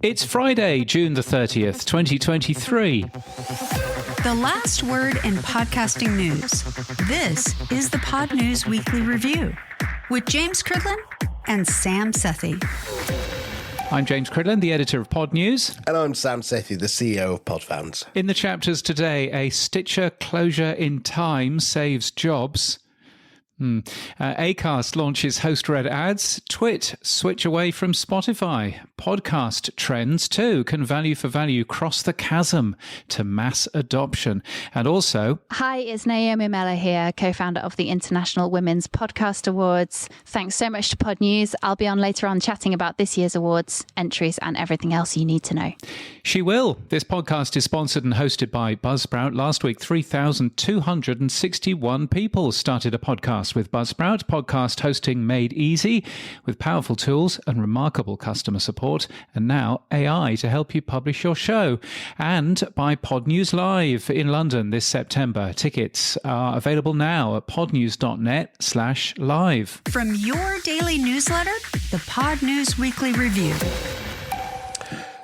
It's Friday, June the 30th, 2023. The last word in podcasting news. This is the Pod News Weekly Review with James Cridland and Sam Sethi. I'm James Cridland, the editor of Pod News. And I'm Sam Sethi, the CEO of Podfans. In the chapters today, a Stitcher closure in time saves jobs. Acast launches host-read ads. Twit switch away from Spotify. Podcast trends too. Can value for value cross the chasm to mass adoption? And also... Hi, it's Naomi Mellor here, co-founder of the International Women's Podcast Awards. Thanks so much to Pod News. I'll be on later on chatting about this year's awards, entries and everything else you need to know. She will. This podcast is sponsored and hosted by Buzzsprout. Last week, 3,261 people started a podcast with Buzzsprout. Podcast hosting made easy with powerful tools and remarkable customer support, and now AI to help you publish your show. And by Pod News Live in London this September. Tickets are available now at podnews.net/live. From your daily newsletter, the Pod News Weekly Review.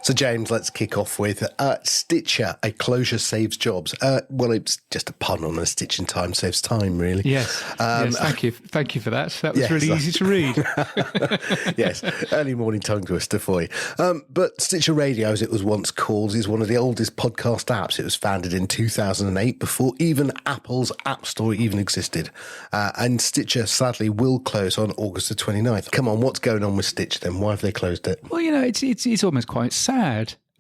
So, James, let's kick off with Stitcher, a closure saves jobs. Well, it's just a pun on a stitch in time saves time, really. Yes, yes, thank you. Thank you for that. That was really easy to read. Yes, early morning tongue twister for you. But Stitcher Radio, as it was once called, is one of the oldest podcast apps. It was founded in 2008, before even Apple's App Store even existed. And Stitcher, sadly, will close on August the 29th. Come on, what's going on with Stitcher then? Why have they closed it? Well, you know, it's almost quite sad.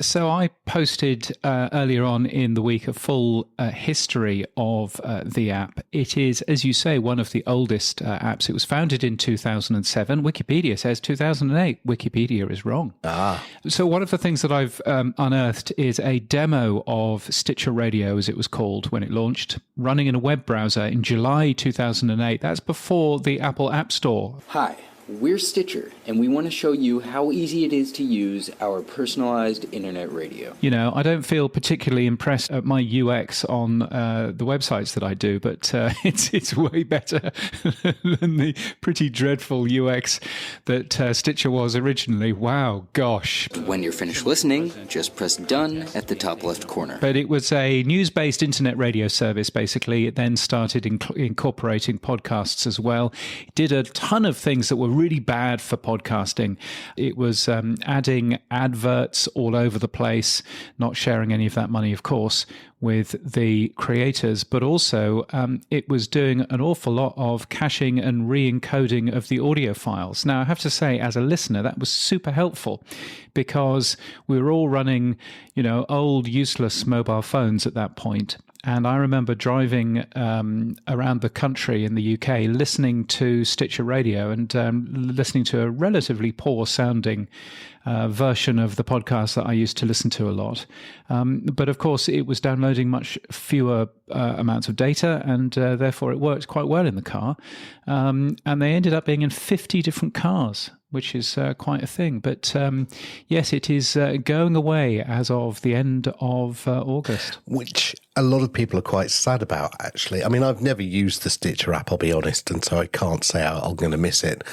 So I posted earlier on in the week a full history of the app. It is, as you say, one of the oldest apps. It was founded in 2007. Wikipedia says 2008. Wikipedia is wrong. So one of the things that I've unearthed is a demo of Stitcher Radio, as it was called when it launched, running in a web browser in July 2008. That's before the Apple App Store. Hi. We're Stitcher, and we want to show you how easy it is to use our personalized internet radio. You know, I don't feel particularly impressed at my UX on the websites that I do, but it's way better than the pretty dreadful UX that Stitcher was originally. Wow, gosh. When you're finished listening, just press done at the top left corner. But it was a news-based internet radio service, basically. It then started incorporating podcasts as well. It did a ton of things that were really bad for podcasting. It was adding adverts all over the place, not sharing any of that money, of course, with the creators, but also it was doing an awful lot of caching and re-encoding of the audio files. Now, I have to say, as a listener, that was super helpful because we were all running, you know, old, useless mobile phones at that point. And I remember driving around the country in the UK, listening to Stitcher Radio and listening to a relatively poor sounding version of the podcast that I used to listen to a lot. But of course, it was downloading much fewer amounts of data, and therefore it worked quite well in the car. And they ended up being in 50 different cars, which is quite a thing. But yes, it is going away as of the end of August. Which a lot of people are quite sad about, actually. I mean, I've never used the Stitcher app, I'll be honest, and so I can't say I'm going to miss it.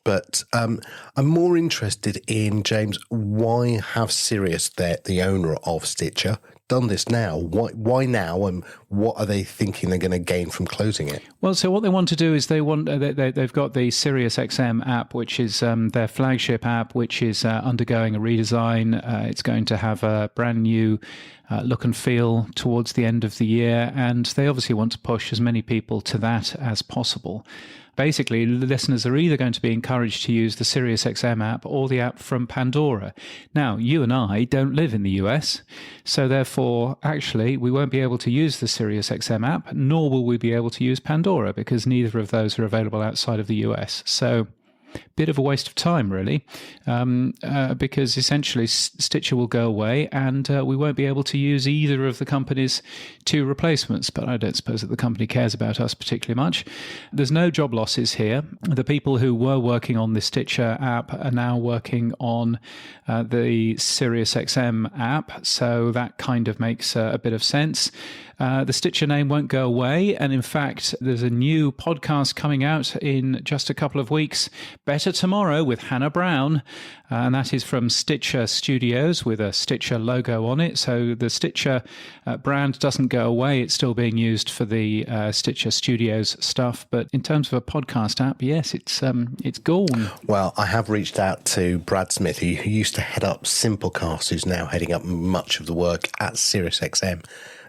But I'm more interested in, James, why have Sirius, the owner of Stitcher, done this now? Why now, and what are they thinking they're going to gain from closing it? Well, so what they want to do is they've got the Sirius XM app, which is their flagship app, which is undergoing a redesign. It's going to have a brand new look and feel towards the end of the year, and they obviously want to push as many people to that as possible. Basically, listeners are either going to be encouraged to use the Sirius XM app or the app from Pandora. Now, you and I don't live in the US, so therefore, actually, we won't be able to use the Sirius XM app, nor will we be able to use Pandora, because neither of those are available outside of the US. So, bit of a waste of time, really, because essentially Stitcher will go away and we won't be able to use either of the company's two replacements. But I don't suppose that the company cares about us particularly much. There's no job losses here. The people who were working on the Stitcher app are now working on the Sirius XM app, so that kind of makes a bit of sense. The Stitcher name won't go away, and in fact, there's a new podcast coming out in just a couple of weeks Better Tomorrow with Hannah Brown. And that is from Stitcher Studios with a Stitcher logo on it. So the Stitcher brand doesn't go away. It's still being used for the Stitcher Studios stuff. But in terms of a podcast app, yes, it's gone. Well, I have reached out to Brad Smith, who used to head up Simplecast, who's now heading up much of the work at Sirius XM.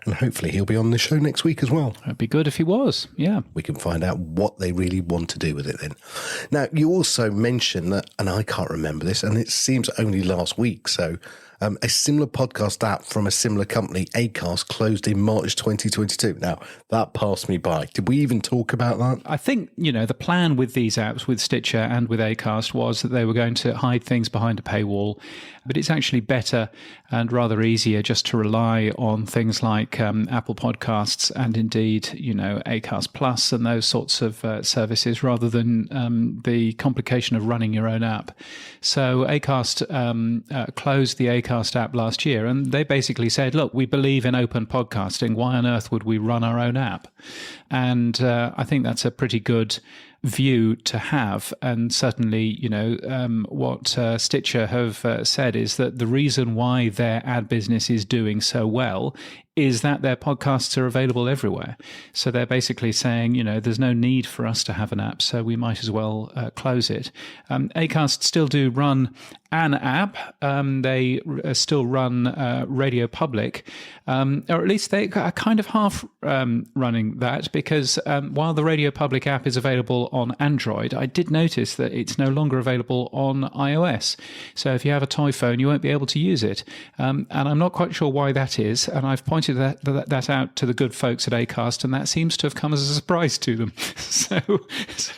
And hopefully he'll be on the show next week as well. It'd be good if he was, yeah. We can find out what they really want to do with it then. Now, you also mentioned that, and I can't remember this, and it seems only last week, so a similar podcast app from a similar company, Acast, closed in March 2022. Now, that passed me by. Did we even talk about that? I think, the plan with these apps, with Stitcher and with Acast, was that they were going to hide things behind a paywall. But it's actually better and rather easier just to rely on things like Apple Podcasts and indeed, Acast Plus and those sorts of services rather than the complication of running your own app. So Acast closed the Acast app last year, and they basically said, look, we believe in open podcasting. Why on earth would we run our own app? And I think that's a pretty good view to have. And certainly, what Stitcher have said is that the reason why their ad business is doing so well is that their podcasts are available everywhere. So they're basically saying, there's no need for us to have an app, so we might as well close it. Acast still do run an app. They still run Radio Public, or at least they are kind of half running that, because while the Radio Public app is available on Android, I did notice that it's no longer available on iOS. So if you have a toy phone, you won't be able to use it. And I'm not quite sure why that is. And I've pointed that out to the good folks at Acast, and that seems to have come as a surprise to them. So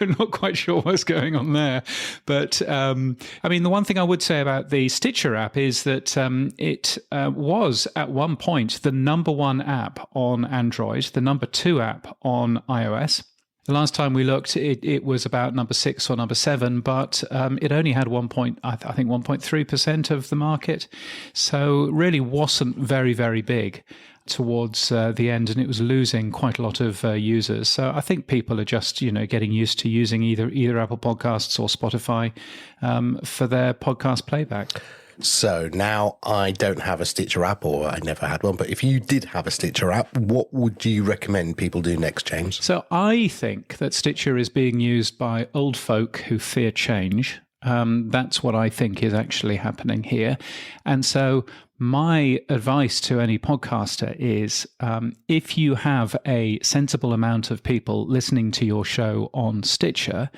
not quite sure what's going on there. But the one thing I would say about the Stitcher app is that it was at one point the number one app on Android, the number two app on iOS. The last time we looked, it was about number 6 or number 7, but it only had 1.3% of the market. So really wasn't very, very big towards the end, and it was losing quite a lot of users. So I think people are just, getting used to using either Apple Podcasts or Spotify for their podcast playback. So now I don't have a Stitcher app, or I never had one, but if you did have a Stitcher app, what would you recommend people do next, James? So I think that Stitcher is being used by old folk who fear change. That's what I think is actually happening here. And so my advice to any podcaster is if you have a sensible amount of people listening to your show on Stitcher,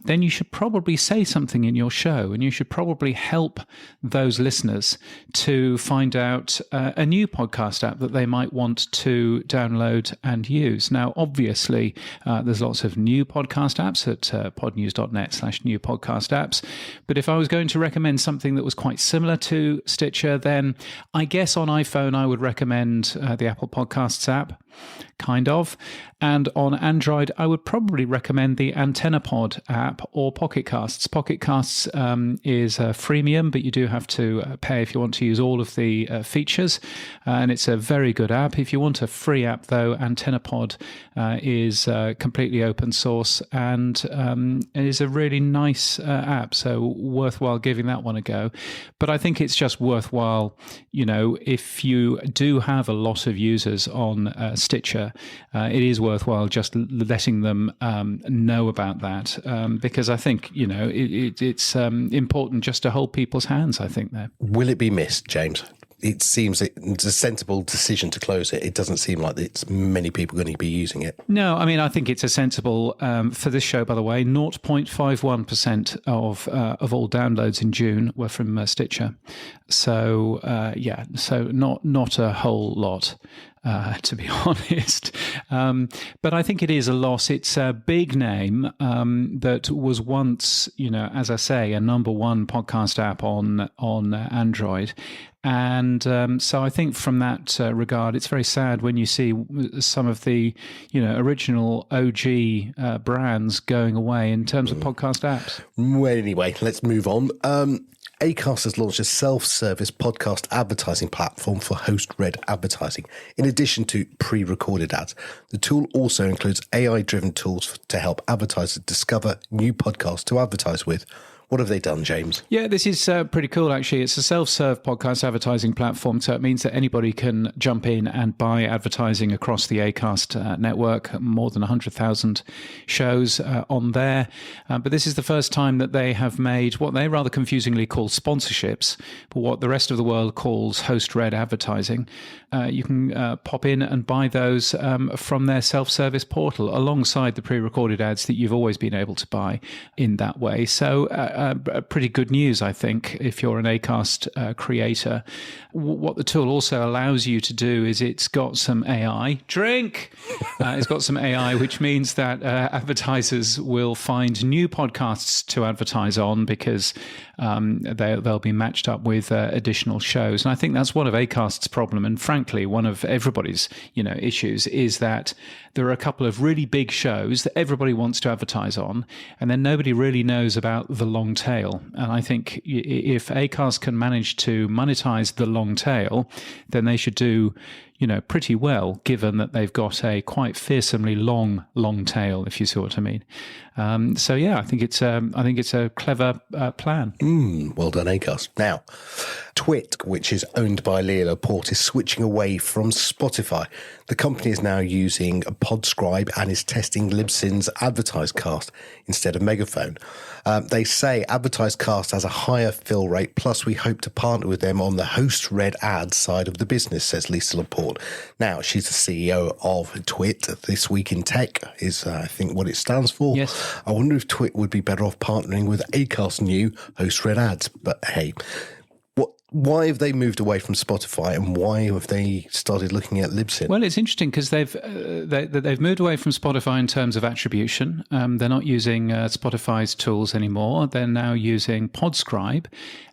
then you should probably say something in your show, and you should probably help those listeners to find out a new podcast app that they might want to download and use. Now, obviously, there's lots of new podcast apps at podnews.net/new podcast apps. But if I was going to recommend something that was quite similar to Stitcher, then I guess on iPhone, I would recommend the Apple Podcasts app, kind of. And on Android, I would probably recommend the AntennaPod app or Pocket Casts. Pocket Casts is freemium, but you do have to pay if you want to use all of the features. And it's a very good app. If you want a free app, though, AntennaPod is completely open source and is a really nice app. So worthwhile giving that one a go. But I think it's just worthwhile, if you do have a lot of users on Stitcher, it is worthwhile just letting them know about that, because I think it's important just to hold people's hands, I think, there. Will it be missed, James? It seems it's a sensible decision to close it. It doesn't seem like it's many people going to be using it. No, I think it's a sensible, for this show, by the way, 0.51% of all downloads in June were from Stitcher. So, so not a whole lot. To be honest. But I think it is a loss. It's a big name that was once, as I say, a number one podcast app on Android. And so I think from that regard, it's very sad when you see some of the, original OG brands going away in terms of podcast apps. Well, anyway, let's move on. Acast has launched a self-service podcast advertising platform for host-read advertising, in addition to pre-recorded ads. The tool also includes AI-driven tools to help advertisers discover new podcasts to advertise with. What have they done, James? Yeah, this is pretty cool, actually. It's a self-serve podcast advertising platform, so it means that anybody can jump in and buy advertising across the Acast network, more than 100,000 shows on there. But this is the first time that they have made what they rather confusingly call sponsorships, but what the rest of the world calls host-read advertising. You can pop in and buy those from their self-service portal, alongside the pre-recorded ads that you've always been able to buy in that way. So pretty good news, I think, if you're an Acast creator. What the tool also allows you to do is it's got some AI. It's got some AI, which means that advertisers will find new podcasts to advertise on, because they'll be matched up with additional shows. And I think that's one of Acast's problem, and frankly, one of everybody's issues, is that there are a couple of really big shows that everybody wants to advertise on, and then nobody really knows about the long tail. And I think if Acast can manage to monetize the long tail, then they should do pretty well, given that they've got a quite fearsomely long tail, if you see what I mean. So yeah, I think it's a clever plan. Well done, Acast. Now, Twit, which is owned by Leo Laporte, is switching away from Spotify. The company is now using Buzzsprout and is testing Libsyn's AdvertiseCast instead of Megaphone. They say AdvertiseCast has a higher fill rate, plus we hope to partner with them on the host-read ad side of the business, says Lisa Laporte. Now, she's the CEO of Twit. This Week in Tech is, I think, what it stands for. Yes. I wonder if Twit would be better off partnering with Acast's new host-read ads. But hey, why have they moved away from Spotify, and why have they started looking at Libsyn? Well, it's interesting because they've moved away from Spotify in terms of attribution. They're not using Spotify's tools anymore. They're now using Buzzsprout,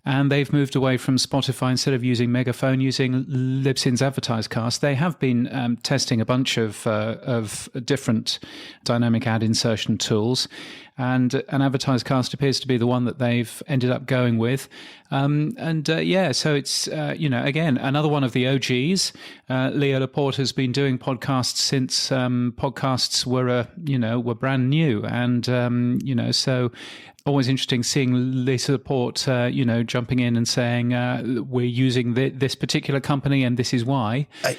and they've moved away from Spotify. Instead of using Megaphone, using Libsyn's AdvertiseCast. They have been testing a bunch of different dynamic ad insertion tools. And an AdvertiseCast appears to be the one that they've ended up going with. So it's, again, another one of the OGs. Leo Laporte has been doing podcasts since podcasts were brand new. And, so always interesting seeing Lisa Laporte, jumping in and saying, we're using this particular company and this is why. I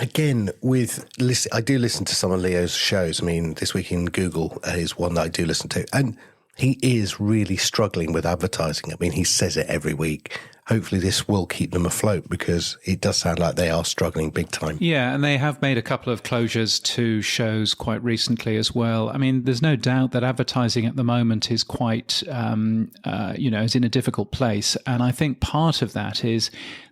do listen to some of Leo's shows. I mean, This Week in Google is one that I do listen to. And he is really struggling with advertising. I mean, he says it every week. Hopefully this will keep them afloat, because it does sound like they are struggling big time. Yeah, and they have made a couple of closures to shows quite recently as well. I mean, there's no doubt that advertising at the moment is quite, is in a difficult place. And I think part of that is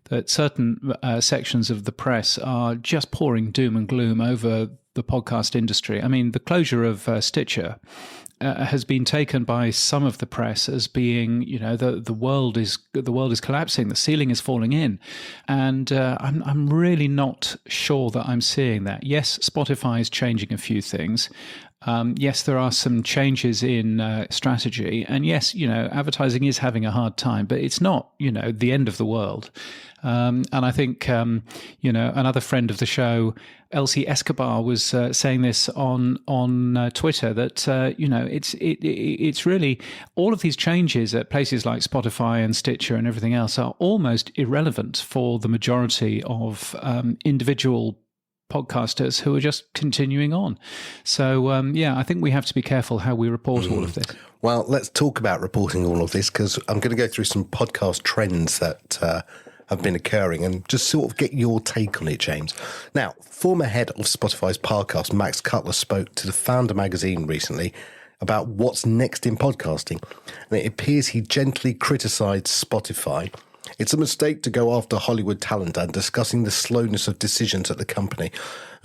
that certain sections of the press are just pouring doom and gloom over the podcast industry. I mean, the closure of Stitcher has been taken by some of the press as being, the world is collapsing, the ceiling is falling in, and I'm really not sure that I'm seeing that. Yes, Spotify is changing a few things. Yes, there are some changes in strategy, and yes, advertising is having a hard time, but it's not, the end of the world. And I think, another friend of the show, Elsie Escobar, was saying this on Twitter, that it's really all of these changes at places like Spotify and Stitcher and everything else are almost irrelevant for the majority of individual podcasters who are just continuing on. So, I think we have to be careful how we report all of this. Well, let's talk about reporting all of this, because I'm going to go through some podcast trends that have been occurring and just sort of get your take on it, James. Now, former head of Spotify's podcast, Max Cutler, spoke to the Founder magazine recently about what's next in podcasting. And it appears he gently criticised Spotify. It's a mistake to go after Hollywood talent, and discussing the slowness of decisions at the company.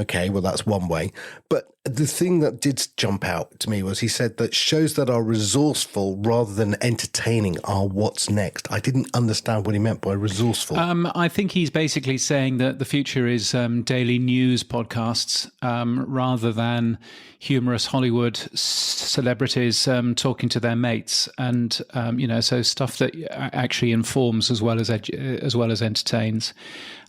Okay, well, that's one way. But the thing that did jump out to me was he said that shows that are resourceful rather than entertaining are what's next. I didn't understand what he meant by resourceful. I think he's basically saying that the future is daily news podcasts rather than humorous Hollywood celebrities talking to their mates, and so stuff that actually informs as well as entertains.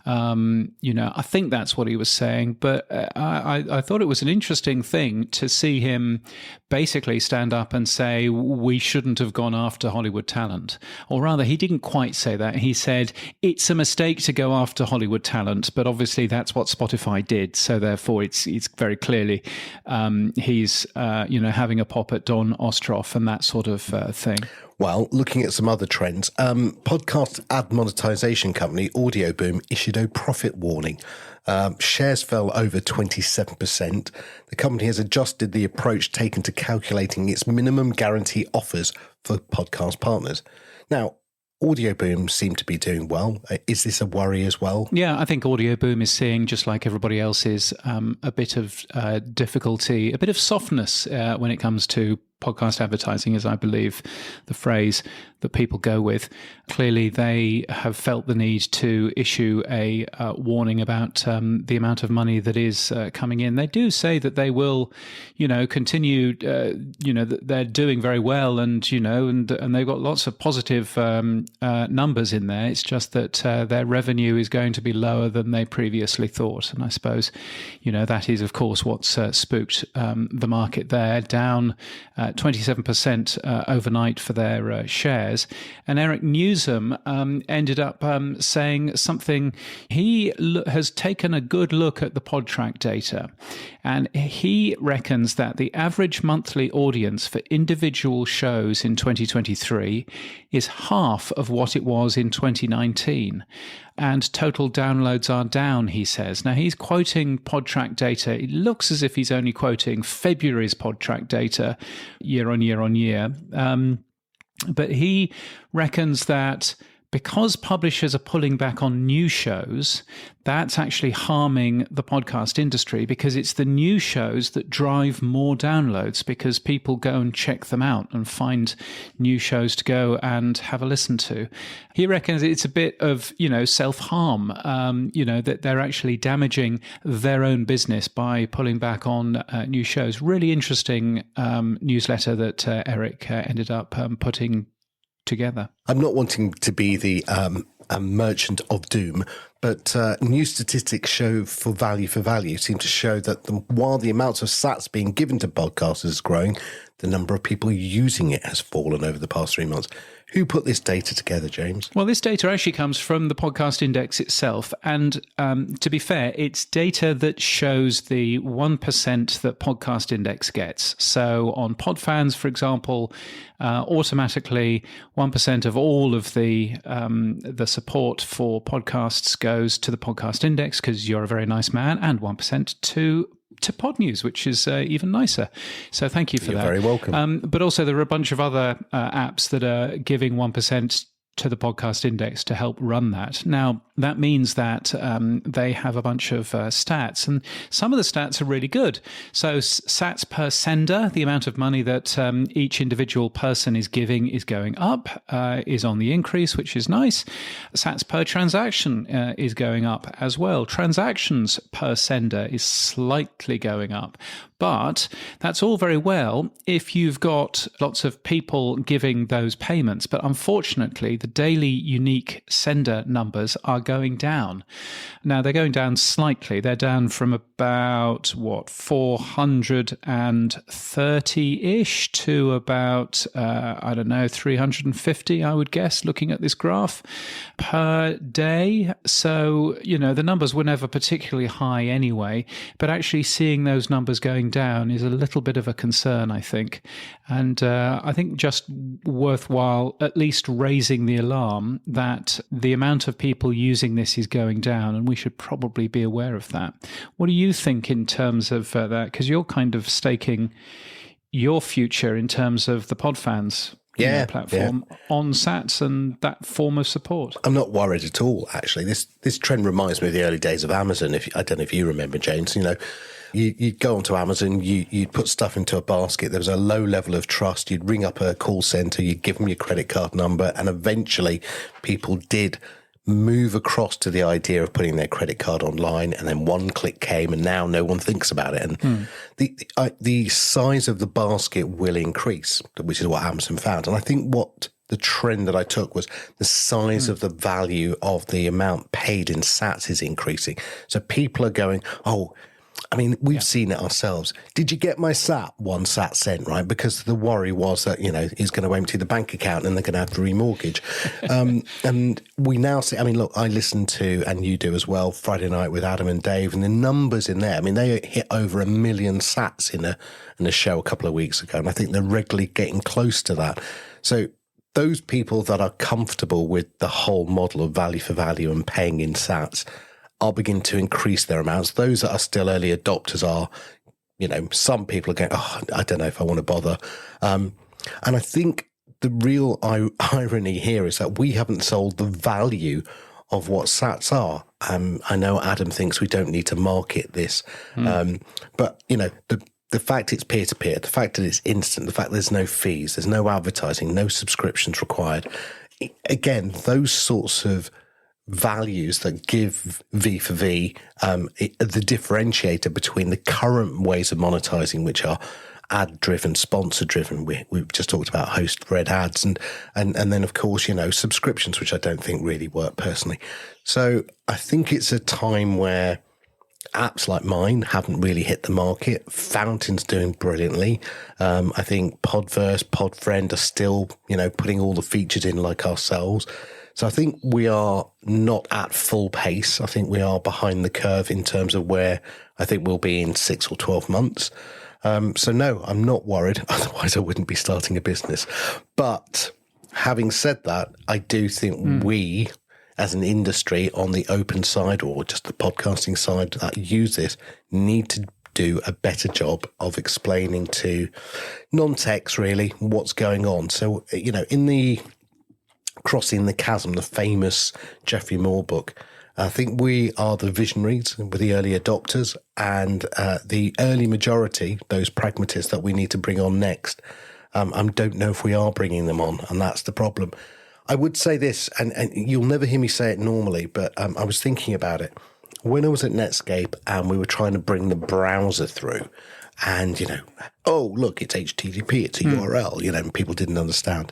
I think that's what he was saying, but I thought it was an interesting thing to see him basically stand up and say we shouldn't have gone after Hollywood talent. Or rather, he didn't quite say that. He said it's a mistake to go after Hollywood talent, but obviously that's what Spotify did. So therefore, it's very clearly he's having a pop at Don Ostroff and that sort of thing. Well, looking at some other trends, podcast ad monetization company Audioboom issued a profit warning. Shares fell over 27%. The company has adjusted the approach taken to calculating its minimum guarantee offers for podcast partners. Now, Audioboom seem to be doing well. Is this a worry as well? Yeah, I think Audioboom is seeing, just like everybody else is, a bit of difficulty, a bit of softness when it comes to podcast advertising, is I believe the phrase that people go with. Clearly, they have felt the need to issue a warning about the amount of money that is coming in. They do say that they will, continue. They're doing very well, and they've got lots of positive numbers in there. It's just that their revenue is going to be lower than they previously thought, and I suppose, that is of course what's spooked the market there, down 27% overnight for their shares. And Eric Newsom ended up saying something. He has taken a good look at the PodTrack data, and he reckons that the average monthly audience for individual shows in 2023 is half of what it was in 2019. And total downloads are down, he says. Now, he's quoting PodTrack data. It looks as if he's only quoting February's PodTrack data year on year. But he reckons that because publishers are pulling back on new shows, that's actually harming the podcast industry, because it's the new shows that drive more downloads, because people go and check them out and find new shows to go and have a listen to. He reckons it's a bit of, self-harm, that they're actually damaging their own business by pulling back on new shows. Really interesting newsletter that Eric ended up putting together. I'm not wanting to be the merchant of doom, but new statistics show for value seem to show that while the amounts of sats being given to podcasters is growing, the number of people using it has fallen over the past 3 months. Who put this data together, James? Well, this data actually comes from the Podcast Index itself. And to be fair, it's data that shows the 1% that Podcast Index gets. So on Podfans, for example, automatically 1% of all of the support for podcasts goes to the Podcast Index, because you're a very nice man, and 1% to Pod News, which is even nicer. So thank you for that. You're very welcome. But also there are a bunch of other apps that are giving 1% to the Podcast Index to help run that. Now, that means that they have a bunch of stats, and some of the stats are really good. So sats per sender, the amount of money that each individual person is giving, is going up, is on the increase, which is nice. Sats per transaction is going up as well. Transactions per sender is slightly going up. But that's all very well if you've got lots of people giving those payments. But unfortunately, the daily unique sender numbers are going down. Now, they're going down slightly. They're down from about, 430-ish to about, 350, I would guess, looking at this graph, per day. So, the numbers were never particularly high anyway. But actually seeing those numbers going down is a little bit of a concern, I think. And I think just worthwhile at least raising the alarm that the amount of people using this is going down, and we should probably be aware of that. What do you think in terms of that? Because you're kind of staking your future in terms of the Podfans platform on Sats and that form of support. I'm not worried at all, actually. This trend reminds me of the early days of Amazon. I don't know if you remember, James, you'd go onto Amazon, you'd put stuff into a basket. There was a low level of trust. You'd ring up a call center, you'd give them your credit card number, and eventually people did move across to the idea of putting their credit card online, and then one click came, and now no one thinks about it. And the size of the basket will increase, which is what Amazon found. And I think what the trend that I took was the size of the value of the amount paid in Sats is increasing. So people are going, we've seen it ourselves. Did you get my Sat? 1 Sat sent, right? Because the worry was that, he's going to empty the bank account and they're going to have to remortgage. And we now see, look, I listen to, and you do as well, Friday Night with Adam and Dave, and the numbers in there, they hit over 1 million Sats in a show a couple of weeks ago. And I think they're regularly getting close to that. So those people that are comfortable with the whole model of value for value and paying in Sats are beginning to increase their amounts. Those that are still early adopters are, some people are going, I don't know if I want to bother. And I think the real irony here is that we haven't sold the value of what Sats are. I know Adam thinks we don't need to market this, but, the fact it's peer-to-peer, the fact that it's instant, the fact there's no fees, there's no advertising, no subscriptions required. Again, those sorts of values that give V for V the differentiator between the current ways of monetizing, which are ad-driven, sponsor-driven. We've just talked about host-read ads, and then of course subscriptions, which I don't think really work personally. So I think it's a time where apps like mine haven't really hit the market. Fountain's doing brilliantly. I think Podverse, Podfriend are still putting all the features in like ourselves. So I think we are not at full pace. I think we are behind the curve in terms of where I think we'll be in 6 or 12 months. So no, I'm not worried. Otherwise I wouldn't be starting a business. But having said that, I do think we as an industry on the open side or just the podcasting side that use this need to do a better job of explaining to non-techs really what's going on. So, in the Crossing the Chasm, the famous Geoffrey Moore book, I think we are the visionaries with the early adopters and the early majority, those pragmatists that we need to bring on next. I don't know if we are bringing them on, and that's the problem. I would say this, and you'll never hear me say it normally, but I was thinking about it. When I was at Netscape and we were trying to bring the browser through, and, look, it's HTTP, it's a URL, and people didn't understand.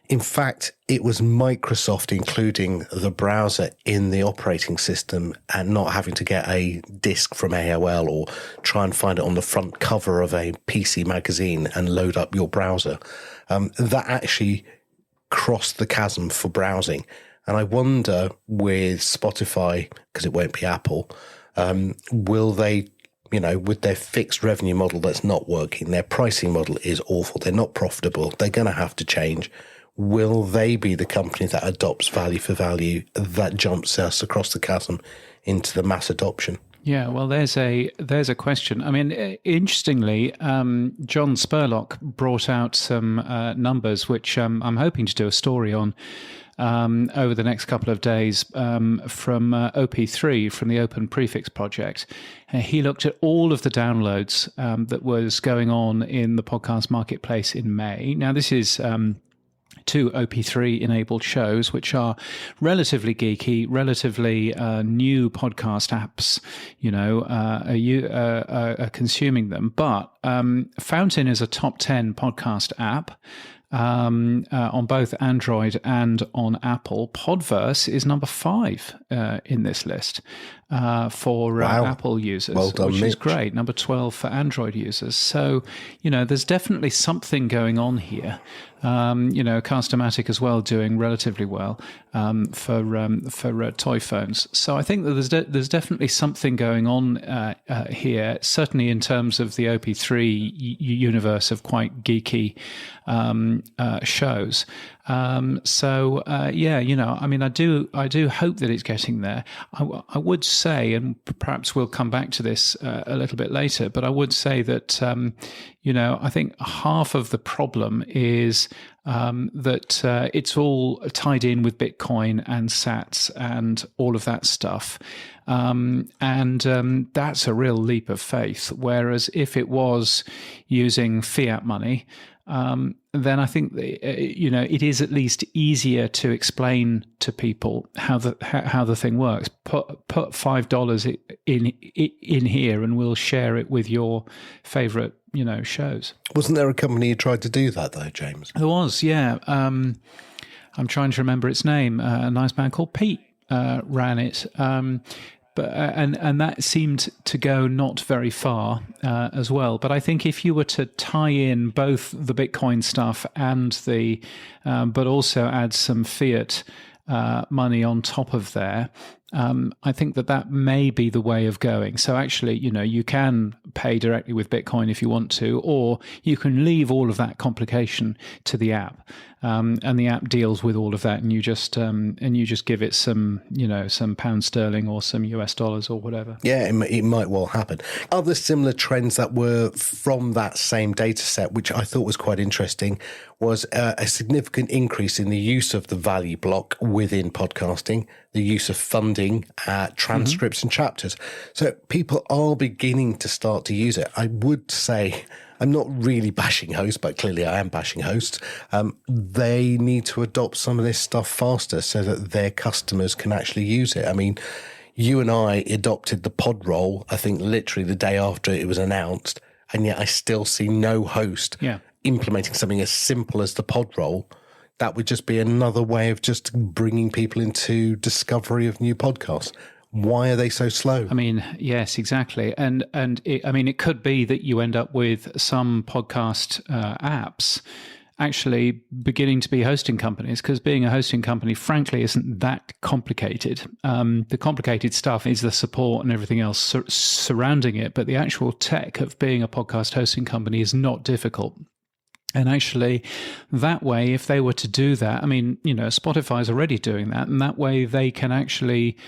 In fact, it was Microsoft including the browser in the operating system and not having to get a disk from AOL or try and find it on the front cover of a PC magazine and load up your browser. That actually crossed the chasm for browsing. And I wonder with Spotify, because it won't be Apple, will they, with their fixed revenue model that's not working, their pricing model is awful, they're not profitable, they're going to have to change. Will they be the company that adopts value for value that jumps us across the chasm into the mass adoption? Yeah, well, there's a question. Interestingly, John Spurlock brought out some numbers, which I'm hoping to do a story on over the next couple of days from OP3, from the Open Prefix Project. He looked at all of the downloads that was going on in the podcast marketplace in May. Now, this is 2 OP3 enabled shows, which are relatively geeky, relatively new podcast apps, are consuming them. But Fountain is a top 10 podcast app on both Android and on Apple. Podverse is number 5 in this list for Apple users, well done, which Mitch. is great. Number 12 for Android users. So, there's definitely something going on here. Castomatic as well doing relatively well for toy phones. So I think that there's definitely something going on here, certainly in terms of the OP3 universe of quite geeky shows. Yeah, I mean, I do hope that it's getting there. I would say, and perhaps we'll come back to this a little bit later, but I would say that, I think half of the problem is that it's all tied in with Bitcoin and sats and all of that stuff. That's a real leap of faith. Whereas if it was using fiat money, then I think it is at least easier to explain to people how the thing works. Put $5 in here, and we'll share it with your favourite shows. Wasn't there a company who tried to do that though, James? There was, yeah. I'm trying to remember its name. A nice man called Pete ran it. But that seemed to go not very far as well. But I think if you were to tie in both the Bitcoin stuff and but also add some fiat money on top of there, I think that may be the way of going. So actually, you can pay directly with Bitcoin if you want to, or you can leave all of that complication to the app. And the app deals with all of that, and you just give it some pound sterling or some US dollars or whatever. Yeah, it might well happen. Other similar trends that were from that same data set, which I thought was quite interesting, was a significant increase in the use of the value block within podcasting, the use of funding, transcripts and chapters. So people are beginning to start to use it. I would say, I'm not really bashing hosts, but clearly I am bashing hosts. They need to adopt some of this stuff faster so that their customers can actually use it. I mean, you and I adopted the pod roll, I think literally the day after it was announced, and yet I still see no host implementing something as simple as the pod roll. That would just be another way of just bringing people into discovery of new podcasts. Why are they so slow? I mean, yes, exactly. And it could be that you end up with some podcast apps actually beginning to be hosting companies, because being a hosting company, frankly, isn't that complicated. The complicated stuff is the support and everything else surrounding it, but the actual tech of being a podcast hosting company is not difficult. And actually, that way, if they were to do that, I mean, Spotify's already doing that, and that way they can actually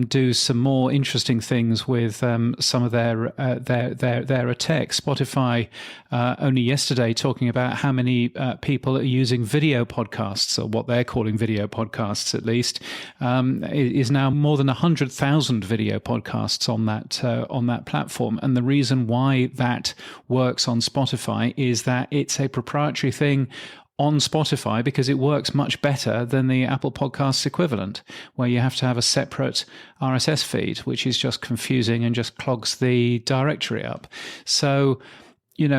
do some more interesting things with some of their tech. Spotify only yesterday talking about how many people are using video podcasts, or what they're calling video podcasts at least, is now more than 100,000 video podcasts on that platform. And the reason why that works on Spotify is that it's a proprietary thing on Spotify, because it works much better than the Apple Podcasts equivalent, where you have to have a separate RSS feed, which is just confusing and just clogs the directory up. So,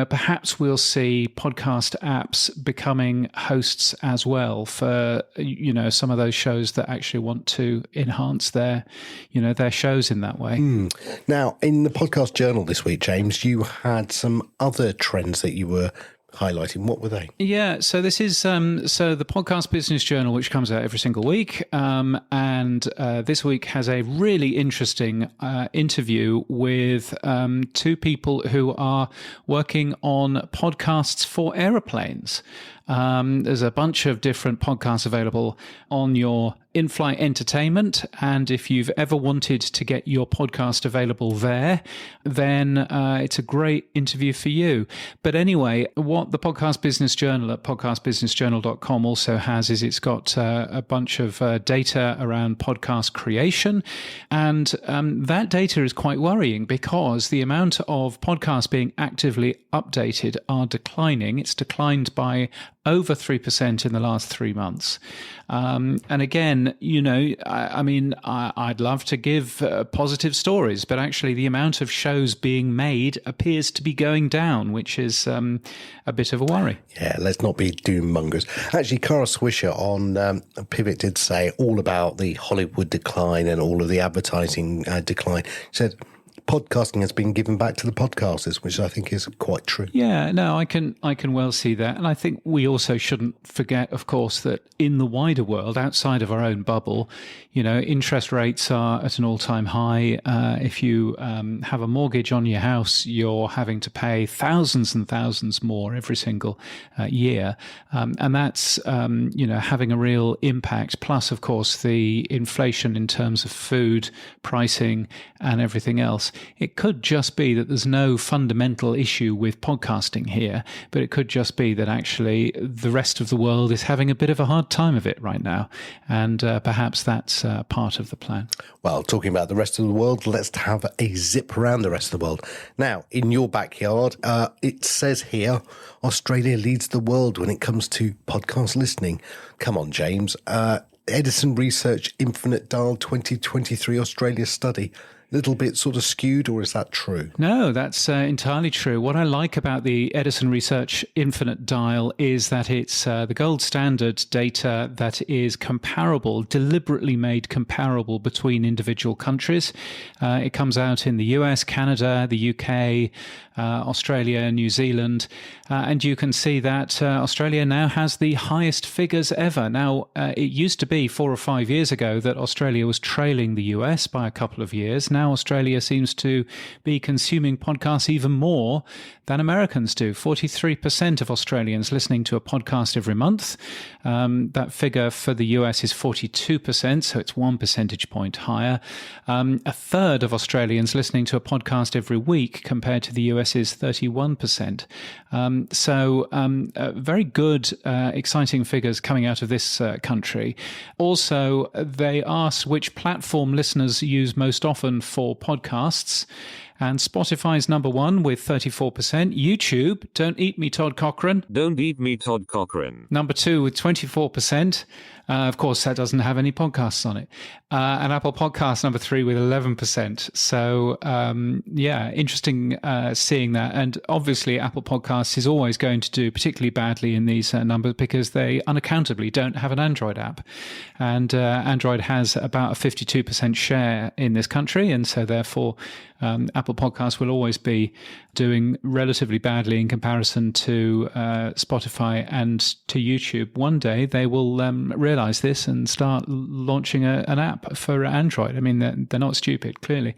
perhaps we'll see podcast apps becoming hosts as well for, some of those shows that actually want to enhance their shows in that way. Now, in the podcast journal this week, James, you had some other trends that you were highlighting. What were they? Yeah, so this is the Podcast Business Journal, which comes out every single week, and this week has a really interesting interview with two people who are working on podcasts for aeroplanes. There's a bunch of different podcasts available on your in-flight entertainment, and if you've ever wanted to get your podcast available there, then it's a great interview for you. But anyway, what the Podcast Business Journal at podcastbusinessjournal.com also has is it's got a bunch of data around podcast creation, and that data is quite worrying, because the amount of podcasts being actively updated are declining. It's declined by over 3% in the last 3 months. And again, I'd love to give positive stories, but actually the amount of shows being made appears to be going down, which is a bit of a worry. Yeah, let's not be doom mongers. Actually, Cara Swisher on Pivot did say all about the Hollywood decline and all of the advertising decline. She said, podcasting has been given back to the podcasters, which I think is quite true. Yeah, no, I can well see that. And I think we also shouldn't forget, of course, that in the wider world, outside of our own bubble, interest rates are at an all-time high. If you have a mortgage on your house, you're having to pay thousands and thousands more every single year. And that's, having a real impact. Plus, of course, the inflation in terms of food, pricing, and everything else. It could just be that there's no fundamental issue with podcasting here, but it could just be that actually the rest of the world is having a bit of a hard time of it right now. And perhaps that's part of the plan. Well, talking about the rest of the world, let's have a zip around the rest of the world. Now, in your backyard, it says here, Australia leads the world when it comes to podcast listening. Come on, James. Edison Research Infinite Dial 2023 Australia study. Little bit sort of skewed, or is that true? No, that's entirely true. What I like about the Edison Research Infinite Dial is that it's the gold standard data that is comparable, deliberately made comparable between individual countries. It comes out in the US, Canada, the UK, Australia, New Zealand, and you can see that Australia now has the highest figures ever. Now, it used to be 4 or 5 years ago that Australia was trailing the US by a couple of years. Now Australia seems to be consuming podcasts even more than Americans do. 43% of Australians listening to a podcast every month. That figure for the US is 42%, so it's 1 percentage point higher. A third of Australians listening to a podcast every week compared to the US is 31%. Very good, exciting figures coming out of this country. Also, they asked which platform listeners use most often for podcasts. And Spotify's number one with 34%. YouTube, Don't Eat Me, Todd Cochran. Don't Eat Me, Todd Cochran. Number two with 24%. Of course, that doesn't have any podcasts on it. And Apple Podcasts, number 3 with 11%. So, interesting seeing that. And obviously, Apple Podcasts is always going to do particularly badly in these numbers because they unaccountably don't have an Android app. And Android has about a 52% share in this country. And so, therefore, Apple Podcasts will always be doing relatively badly in comparison to Spotify and to YouTube. One day they will realize this and start launching an app for Android. I mean, they're not stupid, clearly.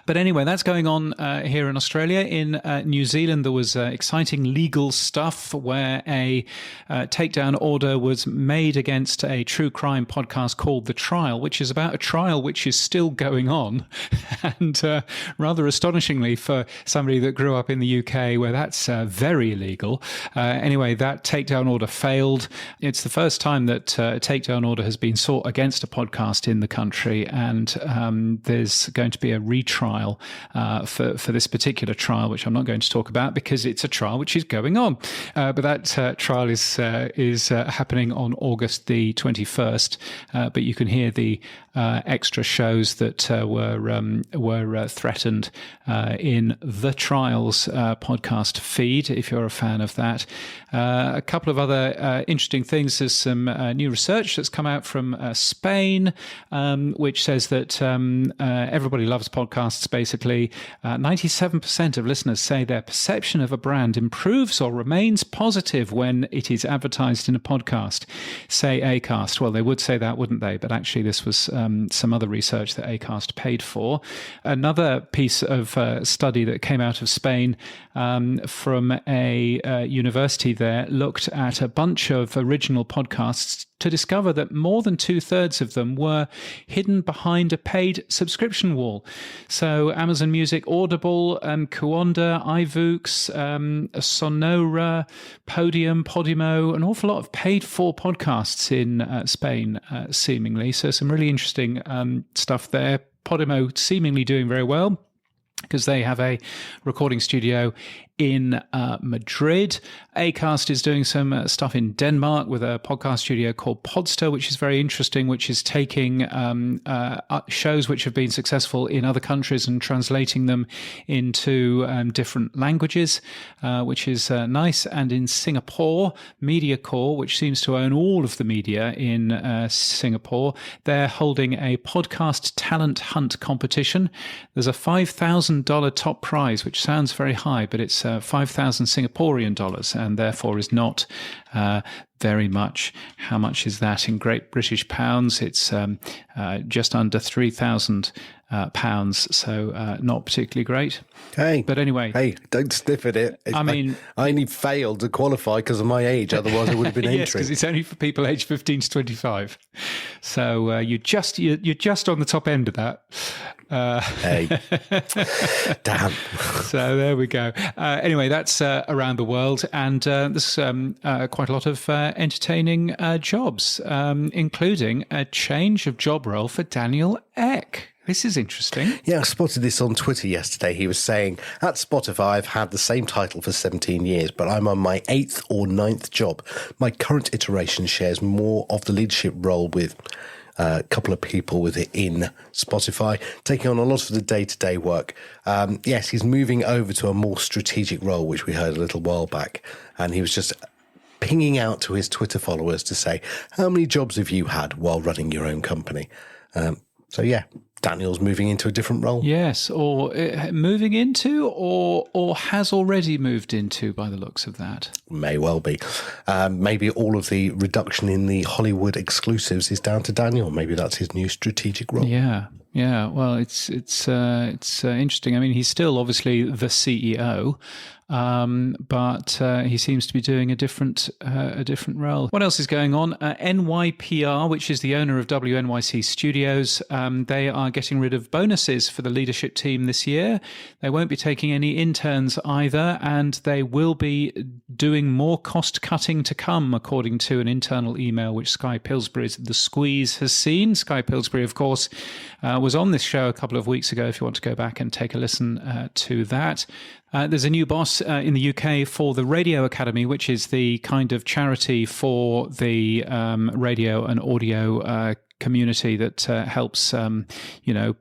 But anyway, that's going on here in Australia. In New Zealand, there was exciting legal stuff where a takedown order was made against a true crime podcast called The Trial, which is about a trial which is still going on. And rather astonishingly for somebody that grew up in the UK where that's very illegal. Anyway, that takedown order failed. It's the first time that a takedown order has been sought against a podcast in the country, and there's going to be a retrial for this particular trial, which I'm not going to talk about because it's a trial which is going on. But that trial is happening on August the 21st. But you can hear the extra shows that were threatened in The Trials podcast feed, if you're a fan of that. A couple of other interesting things. There's some new research that's come out from Spain, which says that everybody loves podcasts, basically. 97% of listeners say their perception of a brand improves or remains positive when it is advertised in a podcast. Say Acast. Well, they would say that, wouldn't they? But actually, this was some other research that Acast paid for. Another piece of study that came out of Spain from a university there looked at a bunch of original podcasts to discover that more than 2/3 of them were hidden behind a paid subscription wall. So Amazon Music, Audible, Kuonda, iVoox, Sonora, Podium, Podimo, an awful lot of paid-for podcasts in Spain, seemingly. So some really interesting stuff there. Podimo seemingly doing very well because they have a recording studio in Madrid. Acast is doing some stuff in Denmark with a podcast studio called Podster, which is very interesting, which is taking shows which have been successful in other countries and translating them into different languages, which is nice. And in Singapore, MediaCore, which seems to own all of the media in Singapore, they're holding a podcast talent hunt competition. There's a $5,000 $5,000 top prize, which sounds very high, but it's 5,000 Singaporean dollars, and therefore is not very much. How much is that in Great British pounds? It's just under 3,000 pounds, so not particularly great. Hey, but anyway, hey, don't sniff at it. I only failed to qualify because of my age. Otherwise, I would have been entering. Yes, because it's only for people aged 15 to 25. So you're just on the top end of that. Hey, damn. So there we go. Anyway, that's around the world, and there's quite a lot of entertaining jobs, including a change of job role for Daniel Ek. This is interesting. Yeah, I spotted this on Twitter yesterday. He was saying, at Spotify, I've had the same title for 17 years, but I'm on my 8th or 9th job. My current iteration shares more of the leadership role with a couple of people within Spotify, taking on a lot of the day-to-day work. Yes, he's moving over to a more strategic role, which we heard a little while back. And he was just pinging out to his Twitter followers to say, how many jobs have you had while running your own company? So, yeah. Daniel's moving into a different role. Yes, or moving into, or has already moved into, by the looks of that. May well be. Maybe all of the reduction in the Hollywood exclusives is down to Daniel. Maybe that's his new strategic role. Yeah. Well, it's interesting. I mean, he's still obviously the CEO, but he seems to be doing a different role. What else is going on? NYPR, which is the owner of WNYC Studios, they are getting rid of bonuses for the leadership team this year. They won't be taking any interns either, and they will be doing more cost cutting to come, according to an internal email which Sky Pillsbury's The Squeeze has seen. Sky Pillsbury, of course, was on this show a couple of weeks ago, if you want to go back and take a listen to that. There's a new boss in the UK for the Radio Academy, which is the kind of charity for the radio and audio community that helps,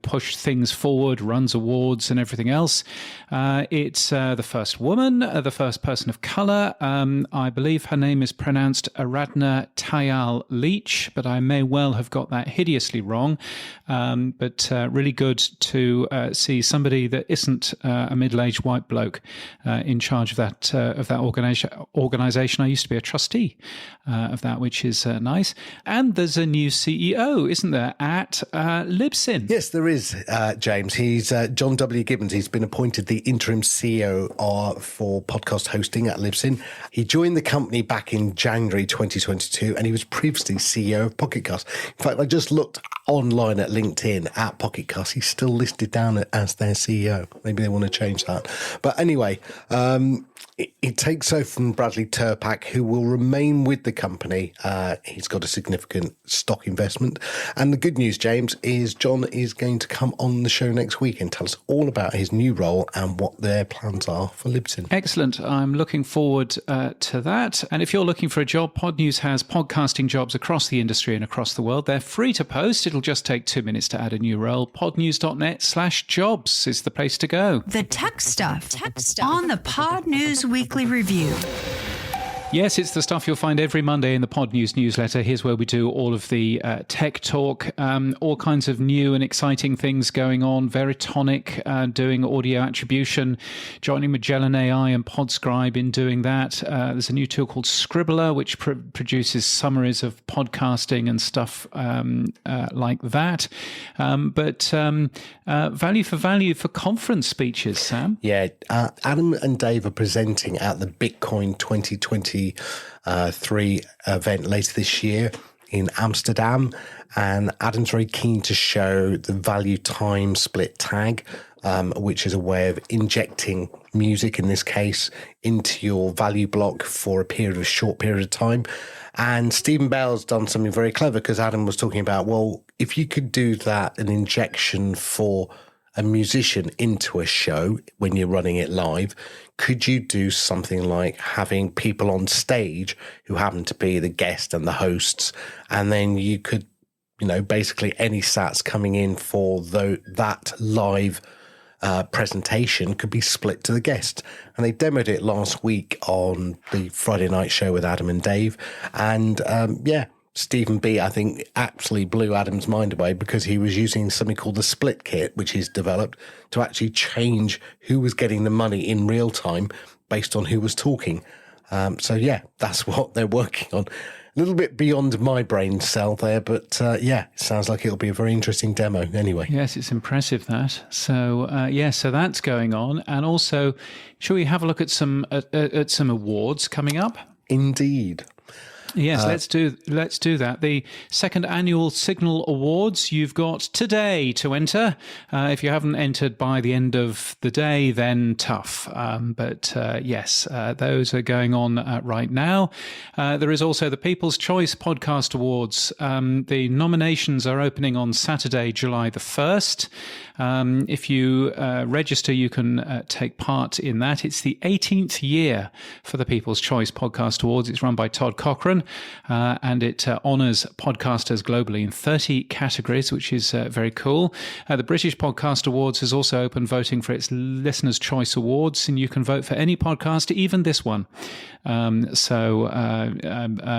push things forward, runs awards and everything else. It's the first woman, the first person of colour. I believe her name is pronounced Aradhna Tayal Leach, but I may well have got that hideously wrong. But really good to see somebody that isn't a middle-aged white bloke in charge of that organisation. I used to be a trustee of that, which is nice. And there's a new CEO, isn't there, at Libsyn? Yes, there is, James. He's John W. Gibbons. He's been appointed the interim CEO for podcast hosting at Libsyn. He joined the company back in January 2022, and he was previously CEO of Pocket Cast. In fact, I just looked online at LinkedIn at Pocket Cast. He's still listed down as their CEO. Maybe they want to change that. But anyway, it takes over from Bradley Turpak, who will remain with the company. He's got a significant stock investment. And the good news, James, is John is going to come on the show next week and tell us all about his new role and what their plans are for Libsyn. Excellent. I'm looking forward to that. And if you're looking for a job, Pod News has podcasting jobs across the industry and across the world. They're free to post. It'll just take 2 minutes to add a new role. podnews.net/jobs is the place to go. The tech stuff on the Pod News Weekly Review. Yes, it's the stuff you'll find every Monday in the Pod News newsletter. Here's where we do all of the tech talk, all kinds of new and exciting things going on. Veritonic doing audio attribution, joining Magellan AI and Podscribe in doing that. There's a new tool called Scribbler, which produces summaries of podcasting and stuff like that. But value for conference speeches, Sam. Yeah, Adam and Dave are presenting at the Bitcoin 2023 event later this year in Amsterdam, and Adam's very keen to show the value time split tag, which is a way of injecting music, in this case, into your value block for a short period of time. And Stephen Bell's done something very clever, because Adam was talking about, well, if you could do that, an injection for a musician into a show when you're running it live, could you do something like having people on stage who happen to be the guest and the hosts, and then you could, basically any sats coming in for that live presentation could be split to the guest. And they demoed it last week on the Friday night show with Adam and Dave. And Stephen B, I think, absolutely blew Adam's mind away because he was using something called the split kit, which he's developed to actually change who was getting the money in real time based on who was talking. So, yeah, that's what they're working on. A little bit beyond my brain cell there, but yeah, it sounds like it'll be a very interesting demo anyway. Yes, it's impressive that. So, so that's going on. And also, shall we have a look at some awards coming up? Indeed. Yes, let's do that. The second annual Signal Awards, you've got today to enter. If you haven't entered by the end of the day, then tough. But those are going on right now. There is also the People's Choice Podcast Awards. The nominations are opening on Saturday, July the 1st. If you register, you can take part in that. It's the 18th year for the People's Choice Podcast Awards. It's run by Todd Cochran. And it honours podcasters globally in 30 categories, which is very cool. The British Podcast Awards has also opened voting for its Listener's Choice Awards, and you can vote for any podcast, even this one. So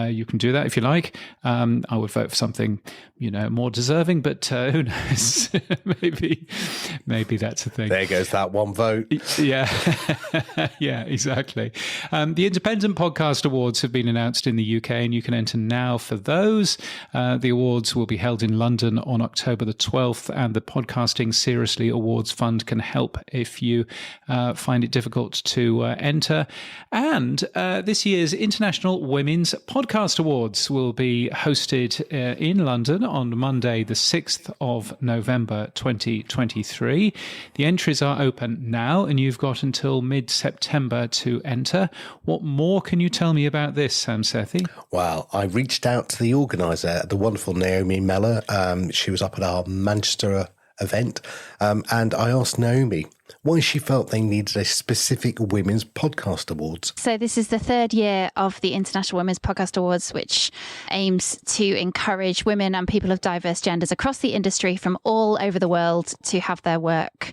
you can do that if you like. I would vote for something, more deserving, but who knows? maybe that's a thing. There goes that one vote. Yeah, yeah, exactly. The Independent Podcast Awards have been announced in the UK, and you can enter now for those. The awards will be held in London on October the 12th, and the Podcasting Seriously Awards Fund can help if you find it difficult to enter. And this year's International Women's Podcast Awards will be hosted in London on Monday, the 6th of November 2023. The entries are open now, and you've got until mid-September to enter. What more can you tell me about this, Sam Sethi? Well, I reached out to the organiser, the wonderful Naomi Mellor. She was up at our Manchester event, and I asked Naomi why she felt they needed a specific Women's Podcast Awards. So this is the third year of the International Women's Podcast Awards, which aims to encourage women and people of diverse genders across the industry from all over the world to have their work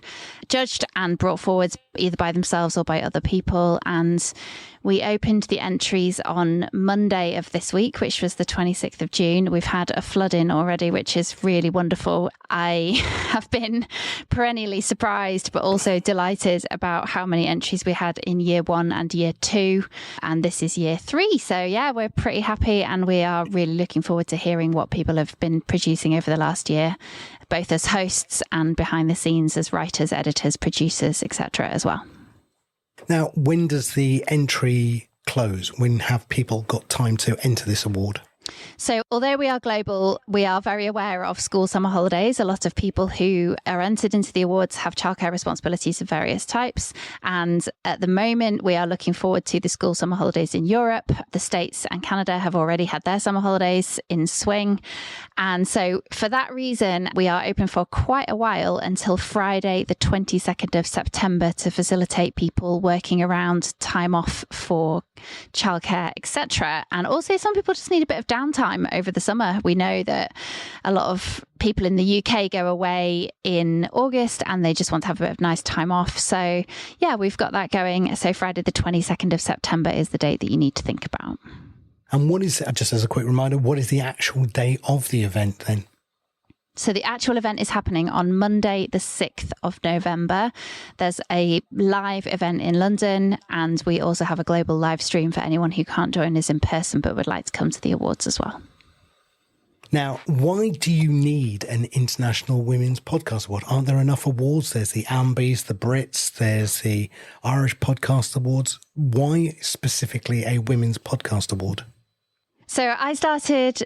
judged and brought forward either by themselves or by other people. And we opened the entries on Monday of this week, which was the 26th of June. We've had a flood in already, which is really wonderful. I have been perennially surprised, but also delighted about how many entries we had in year 1 and year 2. And this is year 3. So yeah, we're pretty happy, and we are really looking forward to hearing what people have been producing over the last year, both as hosts and behind the scenes as writers, editors, producers, etc. as well. Now, when does the entry close? When have people got time to enter this award? So although we are global, we are very aware of school summer holidays. A lot of people who are entered into the awards have childcare responsibilities of various types. And at the moment, we are looking forward to the school summer holidays in Europe. The States and Canada have already had their summer holidays in swing. And so for that reason, we are open for quite a while until Friday, the 22nd of September, to facilitate people working around time off for childcare, etc. And also some people just need a bit of downtime over the summer. We know that a lot of people in the UK go away in August and they just want to have a bit of nice time off. So yeah, we've got that going. So Friday the 22nd of September is the date that you need to think about. And what is, just as a quick reminder, what is the actual day of the event then? So the actual event is happening on Monday, the 6th of November. There's a live event in London, and we also have a global live stream for anyone who can't join us in person but would like to come to the awards as well. Now, why do you need an International Women's Podcast Award? Aren't there enough awards? There's the Ambies, the Brits, there's the Irish Podcast Awards. Why specifically a Women's Podcast Award? So I started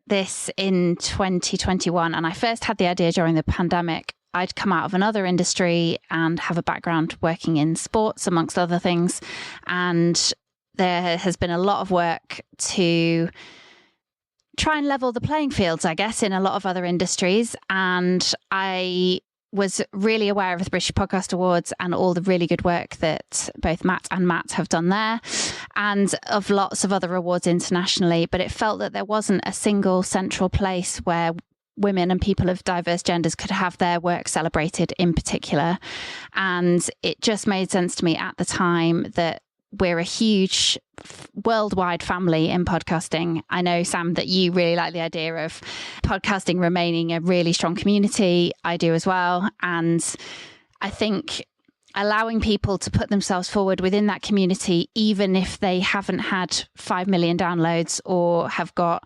this in 2021, and I first had the idea during the pandemic. I'd come out of another industry and have a background working in sports, amongst other things. And there has been a lot of work to try and level the playing fields, I guess, in a lot of other industries. And I was really aware of the British Podcast Awards and all the really good work that both Matt and Matt have done there, and of lots of other awards internationally. But it felt that there wasn't a single central place where women and people of diverse genders could have their work celebrated in particular. And it just made sense to me at the time that we're a huge worldwide family in podcasting. I know, Sam, that you really like the idea of podcasting remaining a really strong community. I do as well. And I think allowing people to put themselves forward within that community, even if they haven't had 5 million downloads or have got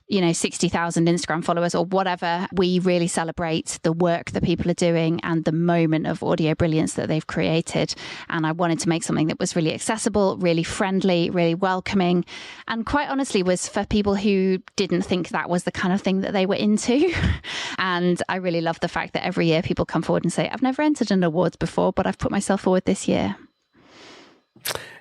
60,000 Instagram followers or whatever, we really celebrate the work that people are doing and the moment of audio brilliance that they've created. And I wanted to make something that was really accessible, really friendly, really welcoming, and quite honestly was for people who didn't think that was the kind of thing that they were into. And I really love the fact that every year people come forward and say, I've never entered an awards before, but I've put myself forward this year.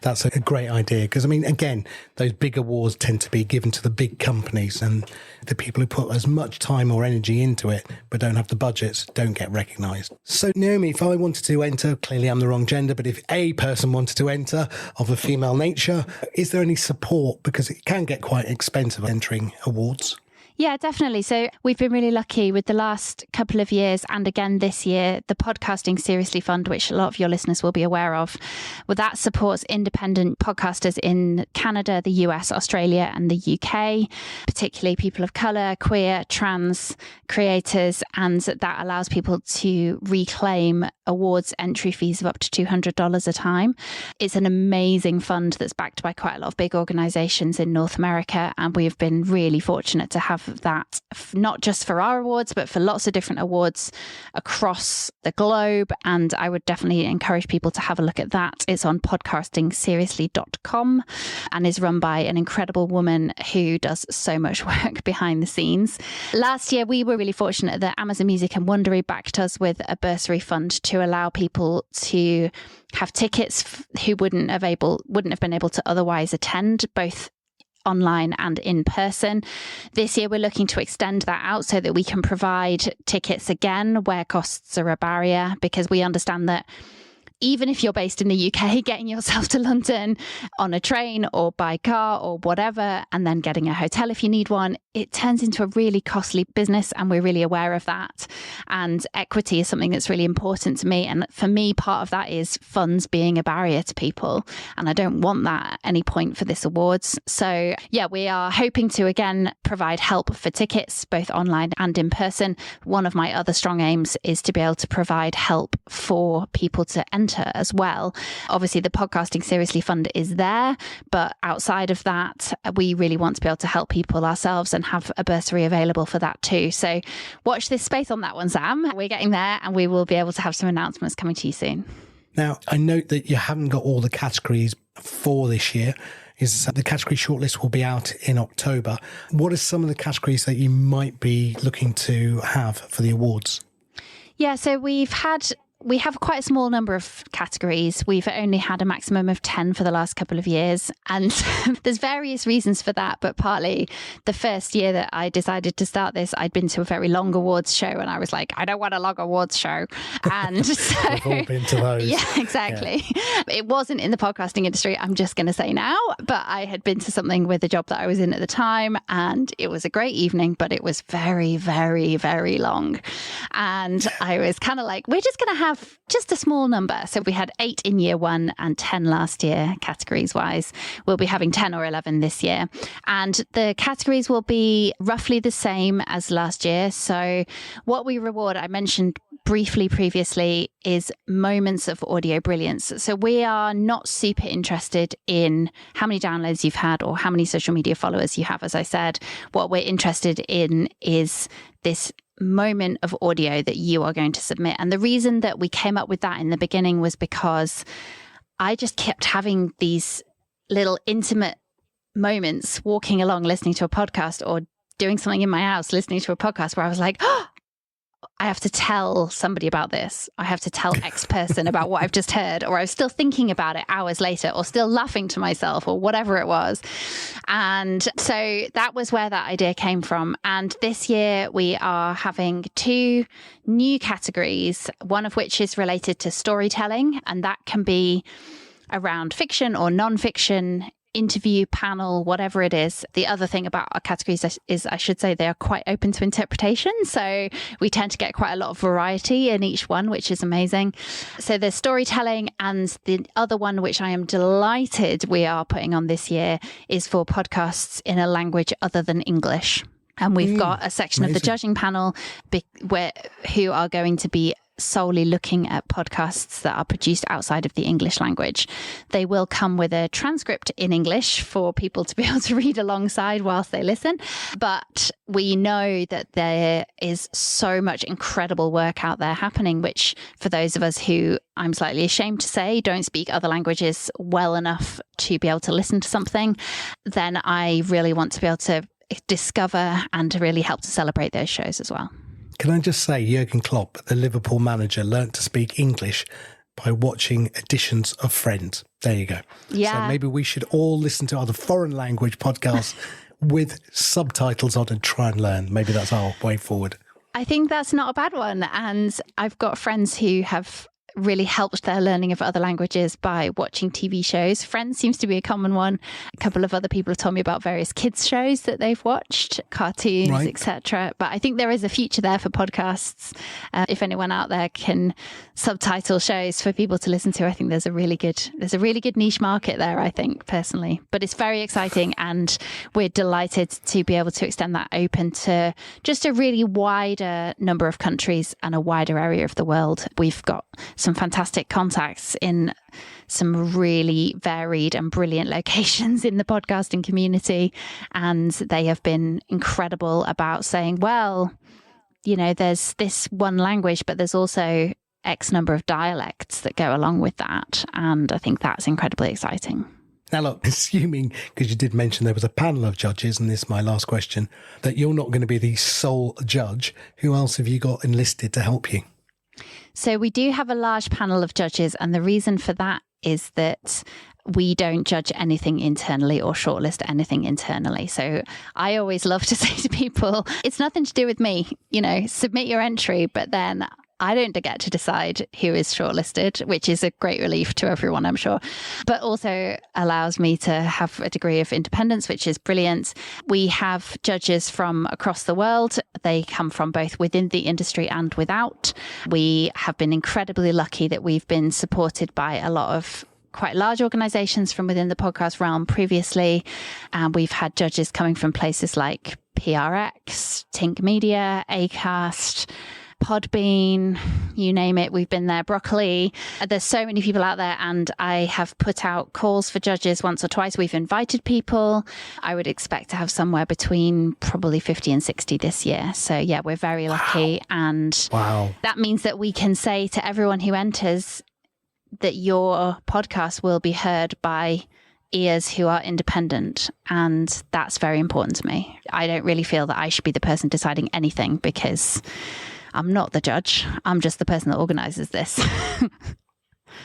That's a great idea because, again, those big awards tend to be given to the big companies, and the people who put as much time or energy into it but don't have the budgets don't get recognised. So, Naomi, if I wanted to enter, clearly I'm the wrong gender, but if a person wanted to enter of a female nature, is there any support? Because it can get quite expensive entering awards. Yeah, definitely. So we've been really lucky with the last couple of years and again this year, the Podcasting Seriously Fund, which a lot of your listeners will be aware of, well, that supports independent podcasters in Canada, the US, Australia and the UK, particularly people of colour, queer, trans creators, and that allows people to reclaim awards entry fees of up to $200 a time. It's an amazing fund that's backed by quite a lot of big organisations in North America, and we've been really fortunate to have that not just for our awards but for lots of different awards across the globe. And I would definitely encourage people to have a look at that. It's on podcastingseriously.com and is run by an incredible woman who does so much work behind the scenes. Last year we were really fortunate that Amazon Music and Wondery backed us with a bursary fund to allow people to have tickets who wouldn't have been able to otherwise attend, both online and in person. This year, we're looking to extend that out so that we can provide tickets again where costs are a barrier, because we understand that even if you're based in the UK, getting yourself to London on a train or by car or whatever, and then getting a hotel if you need one, it turns into a really costly business, and we're really aware of that. And equity is something that's really important to me. And for me, part of that is funds being a barrier to people. And I don't want that at any point for this awards. So yeah, we are hoping to, again, provide help for tickets, both online and in person. One of my other strong aims is to be able to provide help for people to enter as well. Obviously, the Podcasting Seriously Fund is there, but outside of that, we really want to be able to help people ourselves and have a bursary available for that too. So watch this space on that one, Sam. We're getting there, and we will be able to have some announcements coming to you soon. Now, I note that you haven't got all the categories for this year. The category shortlist will be out in October. What are some of the categories that you might be looking to have for the awards? Yeah, so we have quite a small number of categories. We've only had a maximum of 10 for the last couple of years. And there's various reasons for that. But partly the first year that I decided to start this, I'd been to a very long awards show. And I was like, I don't want a long awards show. And so we've all been to those. Yeah, exactly. Yeah. It wasn't in the podcasting industry, I'm just going to say now. But I had been to something with the job that I was in at the time. And it was a great evening, but it was very, very, very long. And I was kind of like, we're just going to have just a small number. So we had 8 in year one and 10 last year, categories wise. We'll be having 10 or 11 this year. And the categories will be roughly the same as last year. So what we reward, I mentioned briefly previously, is moments of audio brilliance. So we are not super interested in how many downloads you've had or how many social media followers you have. As I said, what we're interested in is this moment of audio that you are going to submit. And the reason that we came up with that in the beginning was because I just kept having these little intimate moments walking along, listening to a podcast, or doing something in my house, listening to a podcast, where I was like, oh, I have to tell somebody about this. I have to tell X person about what I've just heard, or I was still thinking about it hours later, or still laughing to myself, or whatever it was. And so that was where that idea came from. And this year we are having 2 new categories, one of which is related to storytelling, and that can be around fiction or non-fiction. interview, panel, whatever it is. The other thing about our categories is I should say they are quite open to interpretation. So we tend to get quite a lot of variety in each one, which is amazing. So there's storytelling, and the other one, which I am delighted we are putting on this year, is for podcasts in a language other than English. And we've got a section of the judging panel who are going to be solely looking at podcasts that are produced outside of the English language. They will come with a transcript in English for people to be able to read alongside whilst they listen. But we know that there is so much incredible work out there happening, which for those of us who, I'm slightly ashamed to say, don't speak other languages well enough to be able to listen to something, then I really want to be able to discover and to really help to celebrate those shows as well. Can I just say, Jurgen Klopp, the Liverpool manager, learnt to speak English by watching editions of Friends. There you go. Yeah. So maybe we should all listen to other foreign language podcasts with subtitles on and try and learn. Maybe that's our way forward. I think that's not a bad one. And I've got friends who have really helped their learning of other languages by watching TV shows. Friends seems to be a common one. A couple of other people have told me about various kids shows that they've watched, cartoons, etc. But I think there is a future there for podcasts. If anyone out there can subtitle shows for people to listen to, I think there's a really good niche market there, I think, personally. But it's very exciting, and we're delighted to be able to extend that open to just a really wider number of countries and a wider area of the world. We've got some fantastic contacts in some really varied and brilliant locations in the podcasting community, and they have been incredible about saying, well, you know, there's this one language, but there's also X number of dialects that go along with that, and I think that's incredibly exciting. Now, look, assuming, because you did mention there was a panel of judges, and this is my last question, that you're not going to be the sole judge, who else have you got enlisted to help you? So we do have a large panel of judges, and the reason for that is that we don't judge anything internally or shortlist anything internally. So I always love to say to people, it's nothing to do with me, you know, submit your entry, but then I don't get to decide who is shortlisted, which is a great relief to everyone, I'm sure, but also allows me to have a degree of independence, which is brilliant. We have judges from across the world. They come from both within the industry and without. We have been incredibly lucky that we've been supported by a lot of quite large organizations from within the podcast realm previously. And we've had judges coming from places like PRX, Tink Media, Acast, Podbean, you name it, we've been there, Broccoli. There's so many people out there, and I have put out calls for judges once or twice. We've invited people. I would expect to have somewhere between probably 50 and 60 this year. So yeah, we're very lucky. And that means that we can say to everyone who enters that your podcast will be heard by ears who are independent, and that's very important to me. I don't really feel that I should be the person deciding anything, because I'm not the judge. I'm just the person that organises this.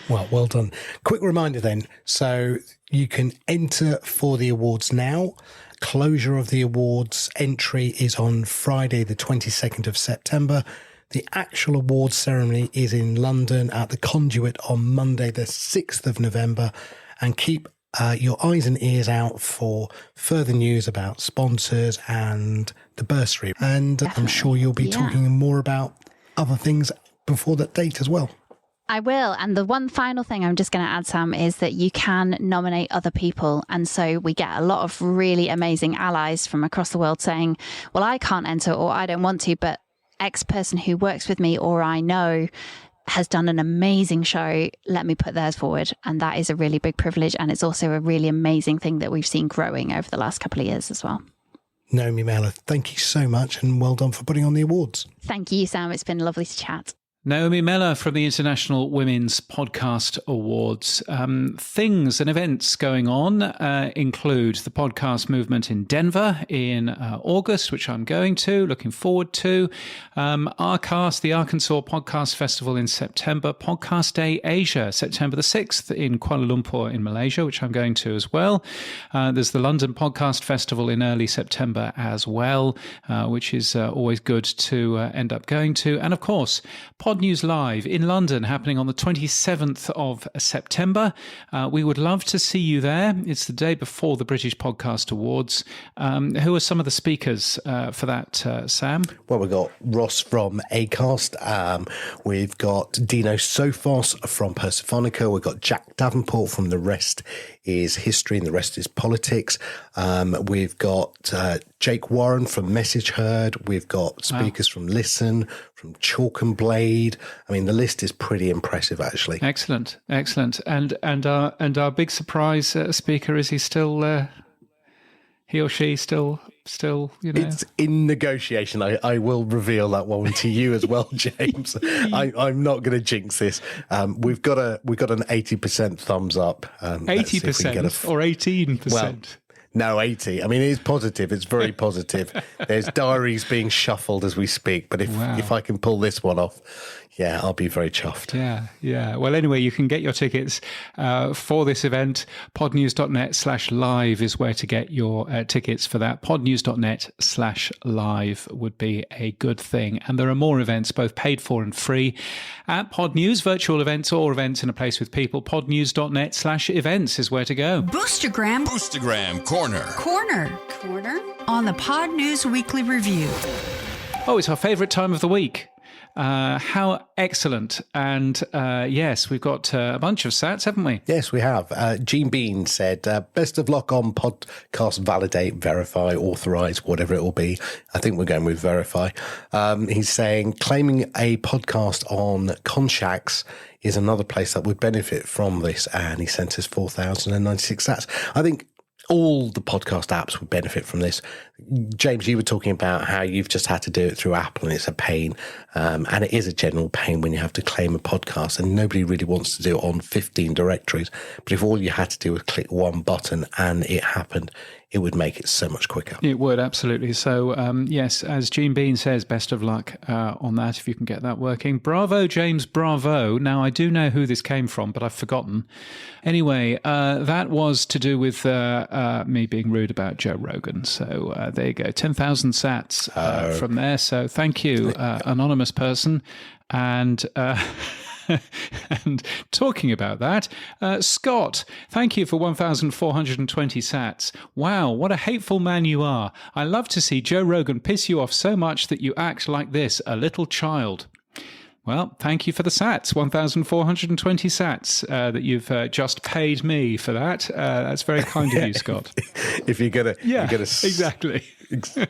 Well done. Quick reminder then. So you can enter for the awards now. Closure of the awards entry is on Friday, the 22nd of September. The actual awards ceremony is in London at the Conduit on Monday, the 6th of November. And keep your eyes and ears out for further news about sponsors and the bursary. And definitely. I'm sure you'll be talking more about other things before that date as well. I will. And the one final thing I'm just going to add, Sam, is that you can nominate other people. And so we get a lot of really amazing allies from across the world saying, well, I can't enter, or I don't want to, but X person who works with me or I know has done an amazing show, let me put theirs forward. And that is a really big privilege. And it's also a really amazing thing that we've seen growing over the last couple of years as well. Naomi Mellor, thank you so much, and well done for putting on the awards. Thank you, Sam. It's been lovely to chat. Naomi Mellor from the International Women's Podcast Awards. Things and events going on include the podcast movement in Denver in August, which I'm going to, looking forward to. Acast, the Arkansas Podcast Festival in September. Podcast Day Asia, September the 6th in Kuala Lumpur in Malaysia, which I'm going to as well. There's the London Podcast Festival in early September as well, which is always good to end up going to. And of course, Pod News Live in London, happening on the 27th of September. We would love to see you there. It's the day before the British Podcast Awards. Who are some of the speakers for that, Sam? Well, we've got Ross from Acast. We've got Dino Sophos from Persephonica. We've got Jack Davenport from The Rest is History and the Rest is Politics. We've got Jake Warren from Message Heard. We've got speakers from Listen, from Chalk and Blade. I mean, the list is pretty impressive, actually. Excellent. And our big surprise speaker, is he still? He or she still, It's in negotiation. I will reveal that one to you as well, James. I'm not going to jinx this. We've got an 80% thumbs up. 80% or 18%? Well, no, 80. I mean, it is positive. It's very positive. There's diaries being shuffled as we speak. But if I can pull this one off, yeah, I'll be very chuffed. Yeah. Well, anyway, you can get your tickets for this event. podnews.net/live is where to get your tickets for that. podnews.net/live would be a good thing. And there are more events, both paid for and free, at Pod News, virtual events or events in a place with people. podnews.net/events is where to go. Boostergram Corner on the Pod News Weekly Review. Oh, it's our favourite time of the week. How excellent. And yes, we've got a bunch of sats, haven't we? Yes, we have. Gene Bean said, best of luck on podcast validate, verify, authorise, whatever it will be. I think we're going with verify. He's saying claiming a podcast on Conshacks is another place that would benefit from this. And he sent us 4,096 sats. I think all the podcast apps would benefit from this. James, you were talking about how you've just had to do it through Apple and it's a pain. And it is a general pain when you have to claim a podcast, and nobody really wants to do it on 15 directories. But if all you had to do was click one button and it happened, it would make it so much quicker. It would, absolutely. So, yes, as Gene Bean says, best of luck on that, if you can get that working. Bravo, James, bravo. Now, I do know who this came from, but I've forgotten. Anyway, that was to do with me being rude about Joe Rogan. So there you go, 10,000 sats from there. So thank you, anonymous person. And... And talking about that, Scott, thank you for 1,420 sats. Wow, what a hateful man you are. I love to see Joe Rogan piss you off so much that you act like this, a little child. Well, thank you for the sats, 1,420 sats that you've just paid me for that. That's very kind of you, Scott. If you're gonna, exactly.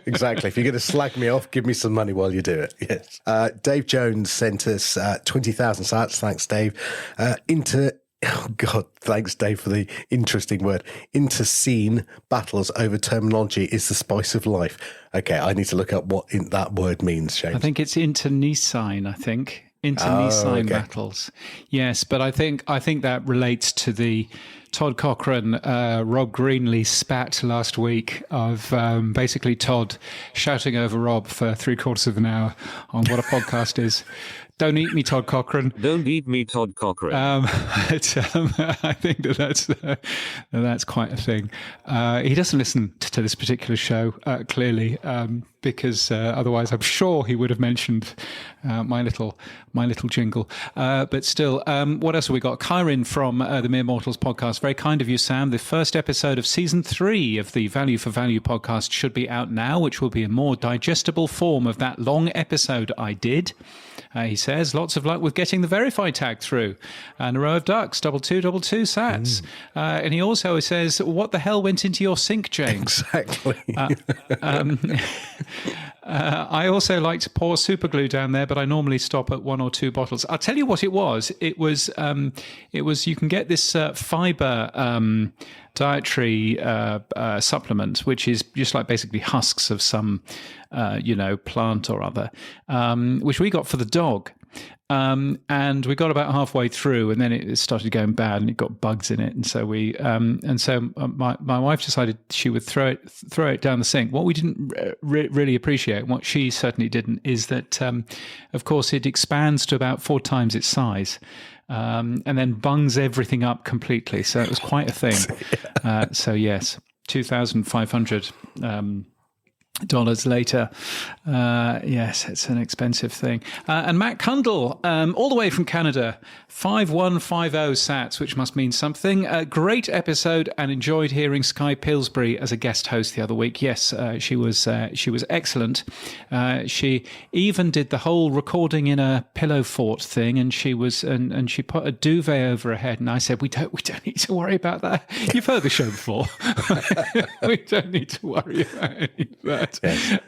Exactly. If you're going to slag me off, give me some money while you do it. Yes. Dave Jones sent us 20,000 sats. Thanks, Dave. Thanks, Dave, for the interesting word. Interscene battles over terminology is the spice of life. Okay, I need to look up what that word means, James. I think it's internecine, internecine battles. Yes, but I think that relates to the Todd Cochran, Rob Greenlee spat last week of basically Todd shouting over Rob for 3/4 of an hour on what a podcast is. Don't eat me, Todd Cochran. Don't eat me, Todd Cochran. I think that's quite a thing. He doesn't listen to this particular show, clearly, because otherwise I'm sure he would have mentioned my little jingle. But still, what else have we got? Kyrin from the Mere Mortals podcast. Very kind of you, Sam. The first episode of season 3 of the Value for Value podcast should be out now, which will be a more digestible form of that long episode I did. He says, lots of luck with getting the verify tag through. And a row of ducks, 2222 sats. And he also says, what the hell went into your sink, James? Exactly. I also like to pour super glue down there, but I normally stop at 1 or 2 bottles. I'll tell you what it was. It was you can get this fiber dietary supplement, which is just like basically husks of some plant or other, which we got for the dog. And we got about halfway through, and then it started going bad, and it got bugs in it. And so my wife decided she would throw it down the sink. What we didn't really appreciate, and what she certainly didn't, is that of course it expands to about 4 times its size, and then bungs everything up completely. So it was quite a thing. So yes, 2,500 later. Yes, it's an expensive thing. And Matt Cundle, all the way from Canada, 5150 sats, which must mean something. A great episode, and enjoyed hearing Sky Pillsbury as a guest host the other week. Yes, she was excellent. She even did the whole recording in a pillow fort thing, and she put a duvet over her head. And I said, we don't need to worry about that. You've heard the show before. We don't need to worry about any of that. Yes.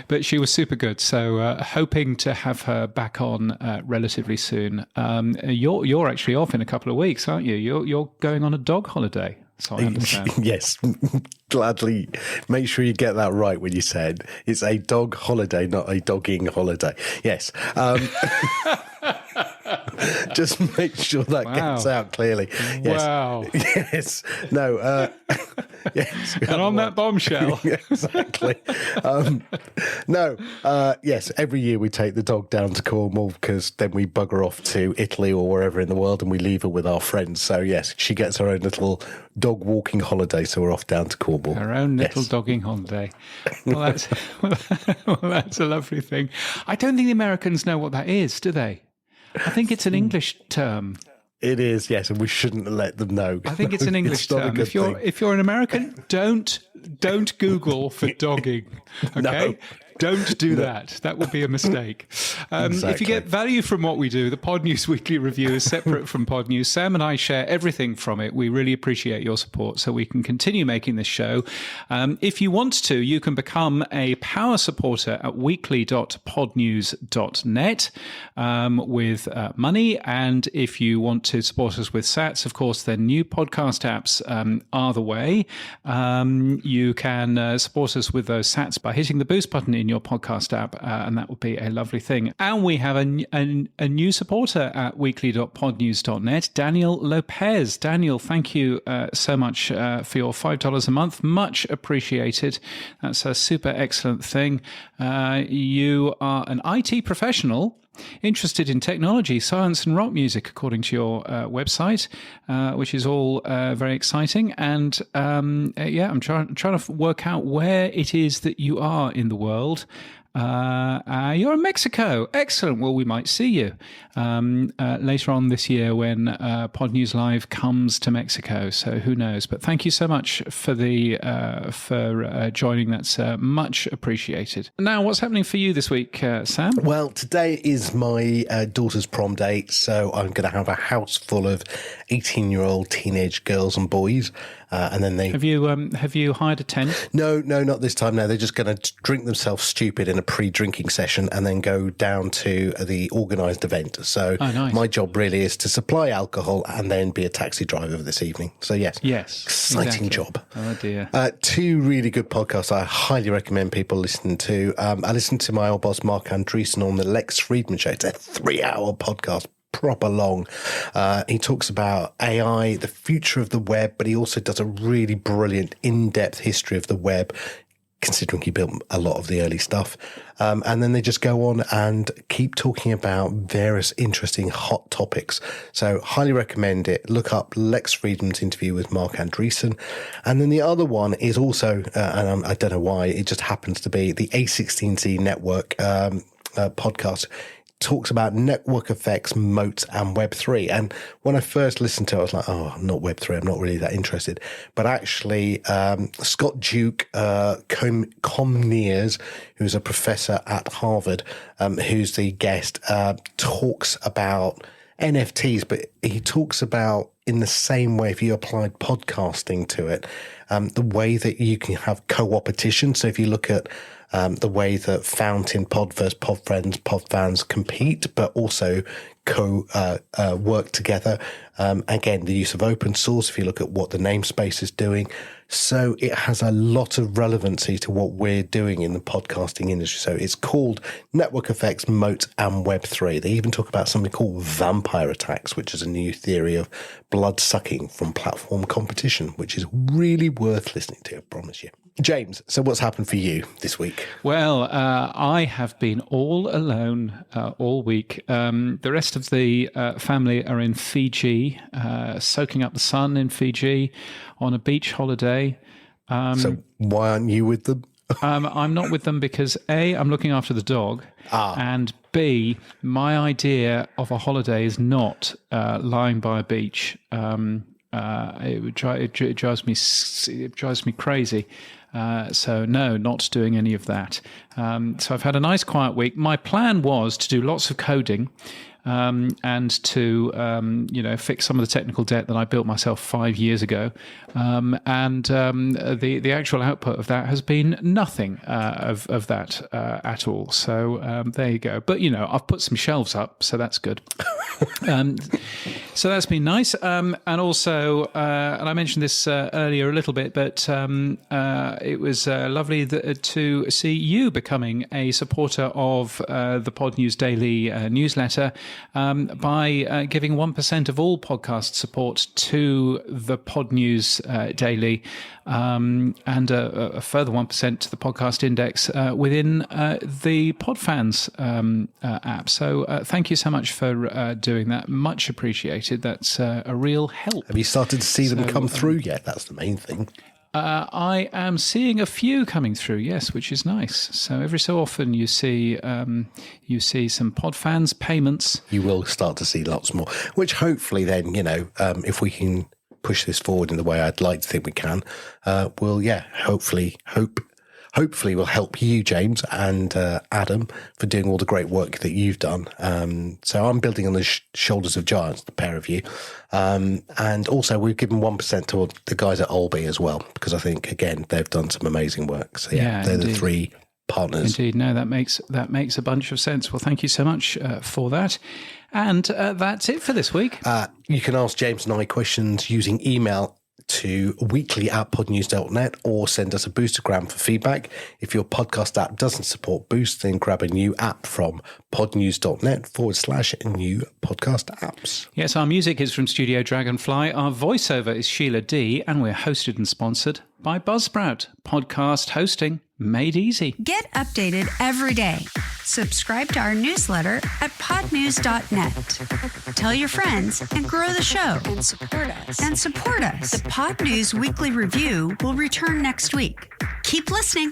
But she was super good. So hoping to have her back on relatively soon. You're actually off in a couple of weeks, aren't you? You're going on a dog holiday. So I understand. Yes, gladly. Make sure you get that right when you said it's a dog holiday, not a dogging holiday. Yes. Just make sure that gets out clearly. Yes. Wow. Yes. No. Yes. And on that bombshell. Exactly. No. Yes. Every year we take the dog down to Cornwall because then we bugger off to Italy or wherever in the world and we leave her with our friends. So yes, she gets her own little dog walking holiday. So we're off down to Cornwall. Her own little dogging holiday. Well, that's a lovely thing. I don't think the Americans know what that is, do they? I think it's an English term. It is, yes, and we shouldn't let them know. I think it's an English term. If you're an American, don't Google for dogging. Okay. No. Don't do that. That would be a mistake. Exactly. If you get value from what we do, the Pod News Weekly Review is separate from Pod News. Sam and I share everything from it. We really appreciate your support so we can continue making this show. If you want to, you can become a power supporter at weekly.podnews.net with money. And if you want to support us with sats, of course, then new podcast apps are the way. You can support us with those sats by hitting the boost button in your podcast app, and that would be a lovely thing. And we have a new supporter at weekly.podnews.net, Daniel Lopez. Daniel, thank you so much for your $5 a month. Much appreciated. That's a super excellent thing. You are an IT professional interested in technology, science and rock music, according to your website, which is all very exciting. And I'm trying to work out where it is that you are in the world. You're in Mexico. Excellent. Well, we might see you later on this year when Pod News Live comes to Mexico. So who knows? But thank you so much for joining. That's much appreciated. Now, what's happening for you this week, Sam? Well, today is my daughter's prom date, so I'm going to have a house full of 18-year-old teenage girls and boys. And then they have you hired a tent? No, not this time. No, they're just going to drink themselves stupid in a pre-drinking session and then go down to the organised event. So nice. My job really is to supply alcohol and then be a taxi driver this evening. So yes, exciting job. Oh dear. Two really good podcasts I highly recommend people listen to. I listened to my old boss Mark Andreessen on the Lex Friedman Show. It's a 3-hour podcast. Proper long. He talks about AI, the future of the web, but he also does a really brilliant in-depth history of the web, considering he built a lot of the early stuff. And then they just go on and keep talking about various interesting hot topics. So highly recommend it. Look up Lex Friedman's interview with Mark Andreessen. And then the other one is also, and I don't know why, it just happens to be the A16Z Network podcast. Talks about network effects, moats, and Web3. And when I first listened to it, I was like, oh, not Web3. I'm not really that interested. But actually, Scott Duke Comneers, who's a professor at Harvard, who's the guest, talks about NFTs, but he talks about in the same way, if you applied podcasting to it, the way that you can have co-opetition. So if you look at the way that Fountain, Pod versus Pod Friends, Pod Fans compete, but also work together. Again, the use of open source, if you look at what the namespace is doing. So it has a lot of relevancy to what we're doing in the podcasting industry. So it's called Network Effects, Moat, and Web3. They even talk about something called vampire attacks, which is a new theory of blood sucking from platform competition, which is really worth listening to, I promise you. James, so what's happened for you this week? Well, I have been all alone all week. The rest of the family are in Fiji, soaking up the sun in Fiji on a beach holiday. So why aren't you with them? I'm not with them because A, I'm looking after the dog, and B, my idea of a holiday is not lying by a beach. It drives me crazy. So no, not doing any of that. So I've had a nice quiet week. My plan was to do lots of coding. And to fix some of the technical debt that I built myself 5 years ago, the actual output of that has been nothing of that at all. So there you go. But I've put some shelves up, so that's good. So that's been nice. And also, and I mentioned this earlier a little bit, but it was lovely to see you becoming a supporter of the Pod News Daily newsletter. By giving 1% of all podcast support to the Pod News Daily and a further 1% to the Podcast Index within the Podfans app. So thank you so much for doing that. Much appreciated. That's a real help. Have you started to see them come through yet? That's the main thing. I am seeing a few coming through, yes, which is nice. So every so often you see some Podfans payments. You will start to see lots more, which hopefully then, if we can push this forward in the way I'd like to think we can, hopefully will help you, James, and Adam, for doing all the great work that you've done. So I'm building on the shoulders of giants, the pair of you. And also we've given 1% to the guys at Olby as well, because I think, again, they've done some amazing work. So they're indeed. The three partners. Indeed. No, that makes a bunch of sense. Well, thank you so much for that. And that's it for this week. You can ask James and I questions using email to weekly@podnews.net or send us a Boostergram for feedback. If your podcast app doesn't support Boost, then grab a new app from podnews.net/new podcast apps. Yes, our music is from Studio Dragonfly. Our voiceover is Sheila D, and we're hosted and sponsored by Buzzsprout. Podcast hosting made easy. Get updated every day. Subscribe to our newsletter at podnews.net. Tell your friends and grow the show. And support us. The Pod News Weekly Review will return next week. Keep listening.